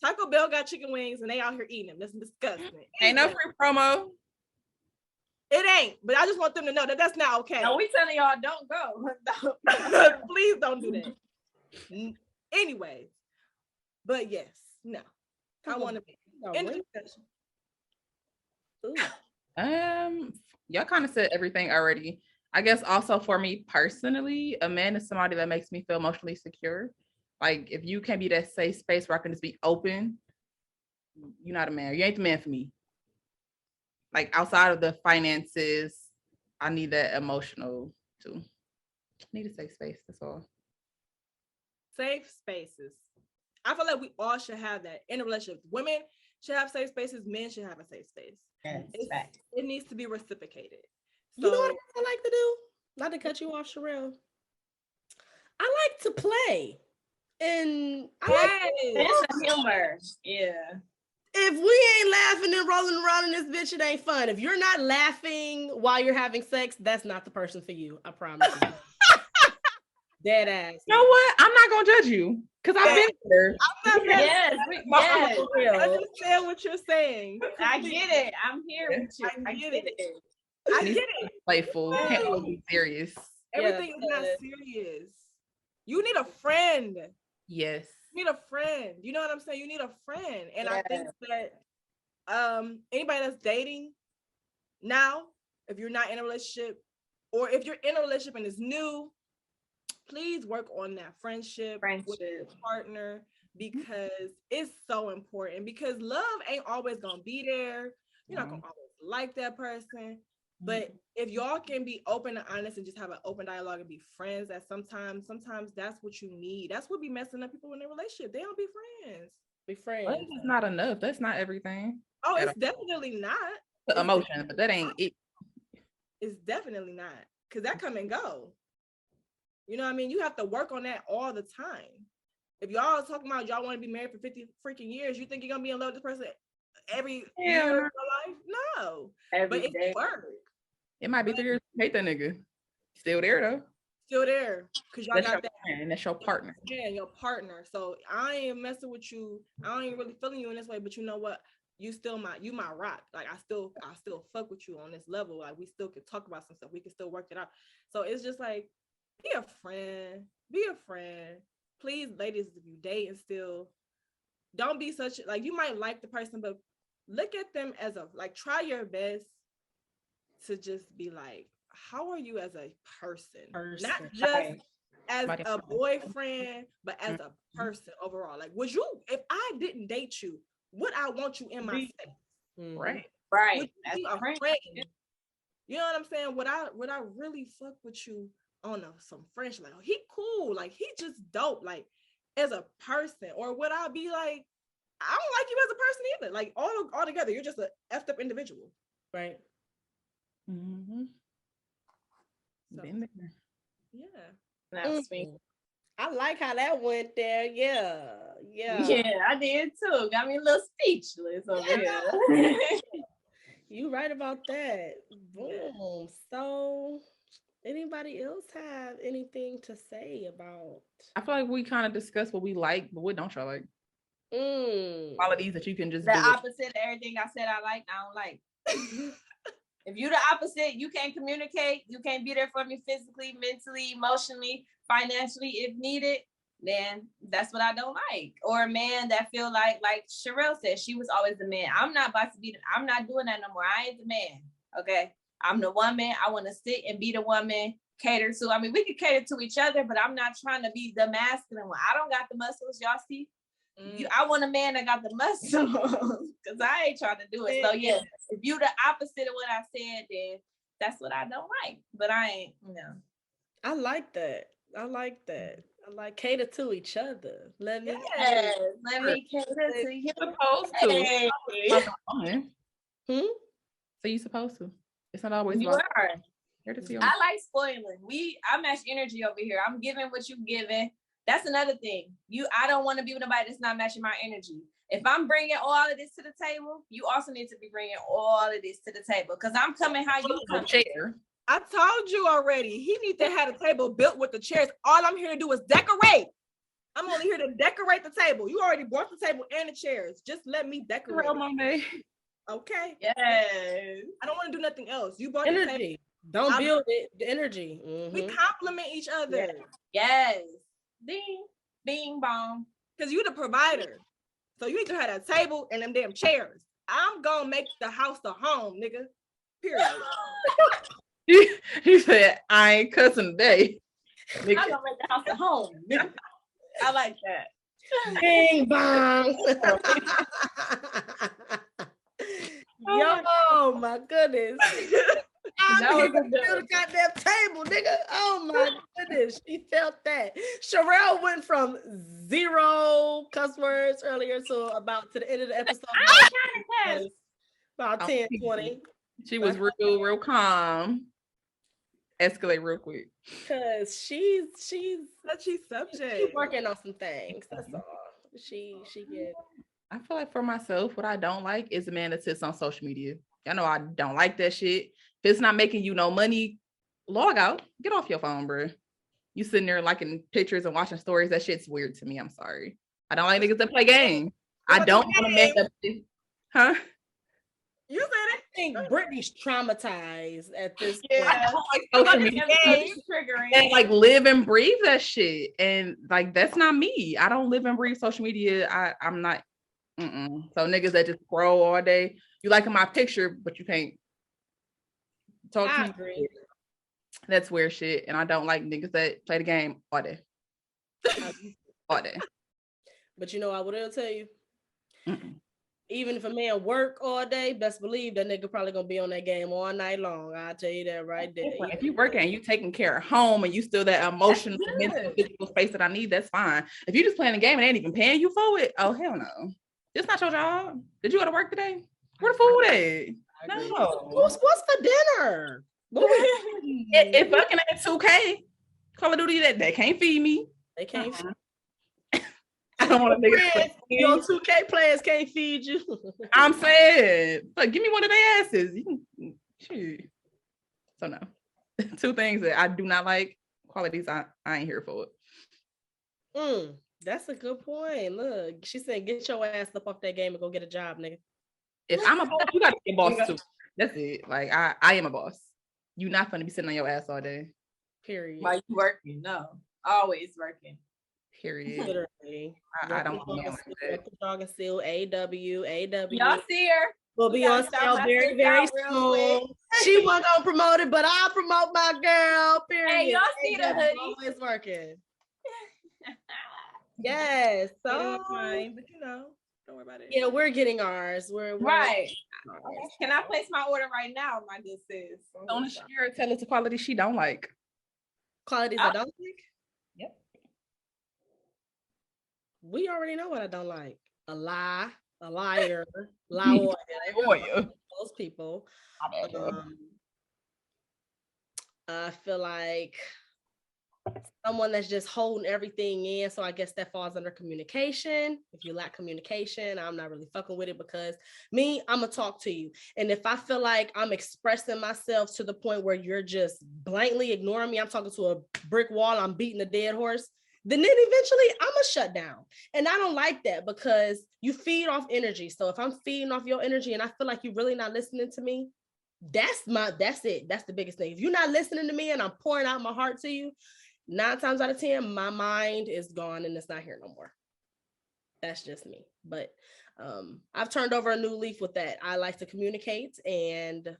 Taco Bell got chicken wings and they out here eating them. That's disgusting. Ain't no free promo. It ain't, but I just want them to know that that's not okay. No, we telling y'all don't go. Please don't do that. Anyways, but yes, no. I want to be in the discussion. Y'all kind of said everything already. I guess also for me personally, a man is somebody that makes me feel emotionally secure. Like if you can't be that safe space where I can just be open, you're not a man. You ain't the man for me. Like outside of the finances, I need that emotional too. I need a safe space. That's all. Safe spaces. I feel like we all should have that in a relationship. Women should have safe spaces. Men should have a safe space. Yes, It needs to be reciprocated. You know what I like to do? Not to cut you off, Shurelle. I like to play. And I like it's a humor. Yeah. if we ain't laughing and rolling around in this bitch, it ain't fun. If you're not laughing while you're having sex, that's not the person for you. I promise you. Dead ass. You know what? I'm not gonna judge you because I've been there. Yes. I understand what you're saying. I get it. I'm here with you. I get it. I get it. Playful. Can't always be serious. Everything is not serious. You need a friend. Yes. You need a friend. You know what I'm saying? You need a friend. And I think that anybody that's dating now, if you're not in a relationship, or if you're in a relationship and it's new, please work on that friendship with your partner, because it's so important. Because love ain't always gonna be there. You're not gonna always like that person. But if y'all can be open and honest and just have an open dialogue and be friends, that sometimes that's what you need. That's what be messing up people in their relationship. They don't be friends. Be friends. Well, that's not enough. That's not everything. Oh, it's definitely not. The emotion, but that ain't it. It's definitely not. Because that come and go. You know what I mean? You have to work on that all the time. If y'all talking about y'all want to be married for 50 freaking years, you think you're going to be in love with this person every year of your life? No. But it's work. It might be 3 years. Hate that nigga. Still there though. Still there. Because y'all got that. And that's your partner. Yeah, your partner. So I ain't messing with you. I ain't really feeling you in this way, but you know what? You my rock. Like I still fuck with you on this level. Like we still can talk about some stuff. We can still work it out. So it's just like, be a friend. Be a friend. Please, ladies, if you date and still, don't be such, like, you might like the person, but look at them as try your best to just be like, how are you as a person? Not just as a boyfriend, but as a person overall. Like, if I didn't date you, would I want you in my space? Right. Would you be a friend? You know what I'm saying? Would I really fuck with you on some friendship? Like, oh, he cool. Like, he just dope. Like, as a person. Or would I be like, I don't like you as a person either. Like, all together, you're just a effed up individual. Right. Mm-hmm. So, Been there. yeah. I like how that went there. Yeah. Yeah, I did too. Got me a little speechless over here. You right about that. Boom. So anybody else have anything to say about? I feel like we kind of discussed what we like, but what don't y'all like? Qualities that you can just the do opposite of everything I said I like, I don't like. If you the opposite, you can't communicate, you can't be there for me physically, mentally, emotionally, financially if needed, then that's what I don't like. Or a man that feel like Shurelle said, she was always the man. I'm not doing that no more. I ain't the man. Okay. I'm the woman. I want to sit and be the woman, cater to. I mean, we could cater to each other, but I'm not trying to be the masculine one. I don't got the muscles, y'all see. I want a man that got the muscles because I ain't trying to do it. So yeah, if you the opposite of what I said, then that's what I don't like. But I ain't, I like that. I like cater to each other. Let me cater to you. Supposed to. So you supposed to. It's not always you about are. I like spoiling. I match energy over here. I'm giving what you giving. That's another thing. I don't want to be with nobody that's not matching my energy. If I'm bringing all of this to the table, you also need to be bringing all of this to the table because I'm coming how you come. Chair. I told you already. He needs to have a table built with the chairs. All I'm here to do is decorate. I'm only here to decorate the table. You already brought the table and the chairs. Just let me decorate. Shurelle Monet. Okay. Yes. I don't want to do nothing else. You brought energy. The table. Don't build it. The energy. We complement each other. Yes. Ding, bing, bong. Because you the provider. So you need to have that table and them damn chairs. I'm gonna make the house the home, nigga. Period. He said, I ain't cussing today. I'm gonna make the house a home. I like that. Bing bong. Yo, my goodness. I'm That was here a good to the goddamn table, nigga. Oh my goodness. She felt that. Shurelle went from 0 cuss words earlier to about to the end of the episode. I trying to test. About 10, 20. She was real calm. Escalate real quick. Cause she's Touchy subject. she's working on some things. That's all. She get. I feel like for myself, what I don't like is a man that sits on social media. Y'all know I don't like that shit. If it's not making you no money, log out. Get off your phone, bro. You sitting there liking pictures and watching stories. That shit's weird to me. I'm sorry. I don't like niggas that play games. I don't want a man that huh? You said it. I think Brittany's traumatized at this I point. don't like social media. Triggering. And like live and breathe that shit. And like that's not me. I don't live and breathe social media. I'm not. So niggas that just scroll all day. You liking my picture, but you can't talk to me. Agree. That's weird shit. And I don't like niggas that play the game all day. All day. But you know, I will tell you, Mm-mm. even if a man work all day, best believe that nigga probably gonna be on that game all night long. I'll tell you that right there. If you working and you taking care of home and you still that emotional, mental, physical space that I need, that's fine. If you just playing the game and they ain't even paying you for it, oh hell no. It's not your job. Did you go to work today? Where the food at? No. What's for dinner? If fucking at 2K, Call of Duty, that they can't feed me. They can't. I don't want to nigga. Your 2K players can't feed you. I'm saying, but give me one of their asses. You can shoot. So no. 2 things that I do not like. Qualities I ain't here for it. That's a good point. Look, she said, get your ass up off that game and go get a job, nigga. If I'm a boss, you gotta be a boss too. That's it. Like I am a boss. You're not gonna be sitting on your ass all day. Period. While you working? No, always working. Period. Literally. I don't want to like that. Dog and Seal, AW. Y'all see her? Will be on sale very, very soon. She wasn't gonna promote it, but I'll promote my girl. Period. Hey, y'all see the hoodie? Always working. Yes. So fine, but you know, don't worry about it. Yeah, we're getting ours. We're right. Can I place my order right now? My good sis. Don't share tell it to quality she don't like. Qualities I don't like. Yep. We already know what I don't like. A lie, a liar, liar. Those people. I feel like someone that's just holding everything in. So I guess that falls under communication. If you lack communication, I'm not really fucking with it because me, I'm gonna talk to you. And if I feel like I'm expressing myself to the point where you're just blankly ignoring me, I'm talking to a brick wall, I'm beating a dead horse, then eventually I'm gonna shut down. And I don't like that because you feed off energy. So if I'm feeding off your energy and I feel like you're really not listening to me, that's it. That's the biggest thing. If you're not listening to me and I'm pouring out my heart to you, 9 times out of 10, my mind is gone and it's not here no more. That's just me. But I've turned over a new leaf with that. I like to communicate and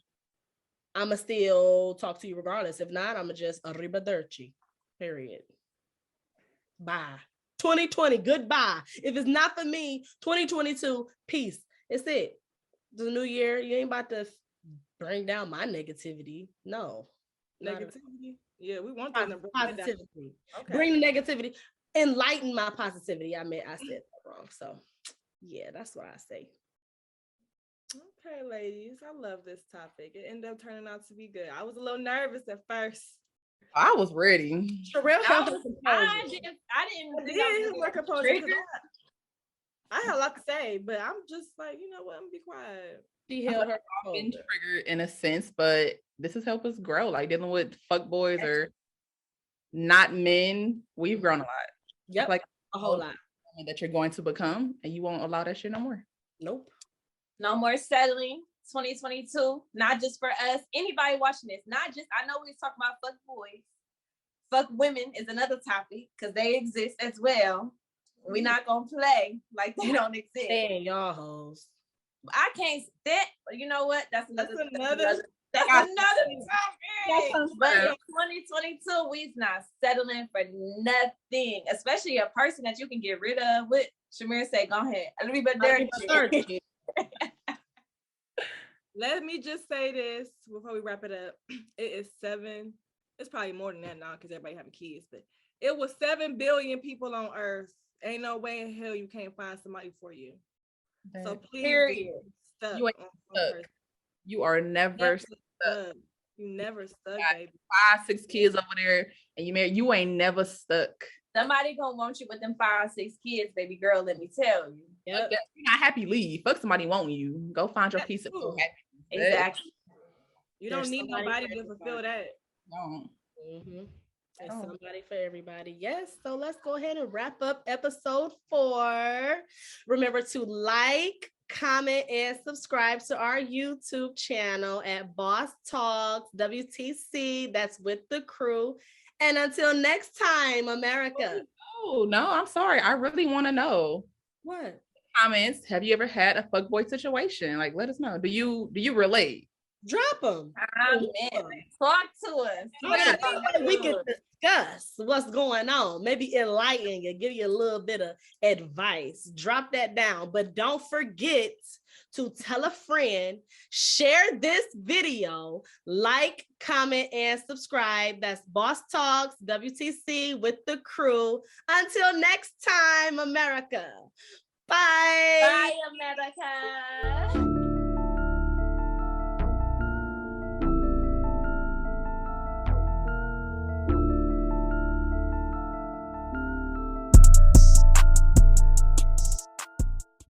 I'ma still talk to you regardless. If not, I'ma just arrivederci. Period. Bye. 2020, goodbye. If it's not for me, 2022, peace. It's it. It's a new year. You ain't about to bring down my negativity. No. Negativity? Yeah, we want positivity. Okay. Bring the negativity. Enlighten my positivity. I said that wrong. So yeah, that's what I say. Okay, ladies. I love this topic. It ended up turning out to be good. I was a little nervous at first. I was ready. Shurelle I didn't more composure. I had a lot to say, but I'm just like, you know what? I'm gonna be quiet. She held her been triggered in a sense, but this has helped us grow. Like dealing with fuck boys or not men, we've grown a lot. Yep, like a whole lot that you're going to become, and you won't allow that shit no more. Nope. No more settling. 2022, not just for us. Anybody watching this, not just. I know we talk about fuck boys. Fuck women is another topic because they exist as well. We're not gonna play like they don't exist. Hey, y'all hoes. I can't sit. You know what? That's another That's Got another Got topic. some But in stuff. 2022, we's not settling for nothing, especially a person that you can get rid of. With Chameira say, go ahead. Let me but there. Let me just say this before we wrap it up. It is 7. It's probably more than that now because everybody having kids, but it was 7 billion people on Earth. Ain't no way in hell you can't find somebody for you. So please, Period. stuck You ain't on stuck. person. You are never stuck. You never stuck, baby. 5, 6 kids over there, and you married. You ain't never stuck. Somebody gonna want you with them 5 or 6 kids, baby girl. Let me tell you. Yep. You're not happy, leave. Fuck somebody wanting you. Go find your piece of happiness. Exactly. You don't need nobody to fulfill that. No. There's somebody for everybody. Yes. So let's go ahead and wrap up episode 4. Remember to like, comment, and subscribe to our YouTube channel at Boss Talks WTC. That's with the crew. And until next time, America. Oh, no, I'm sorry. I really want to know. What? Comments. Have you ever had a fuckboy situation? Like, let us know. Do you relate? Drop them. Talk to us. We can discuss what's going on. Maybe enlighten you, give you a little bit of advice. Drop that down. But don't forget to tell a friend, share this video, like, comment, and subscribe. That's Boss Talks WTC with the crew. Until next time, America. Bye. Bye, America.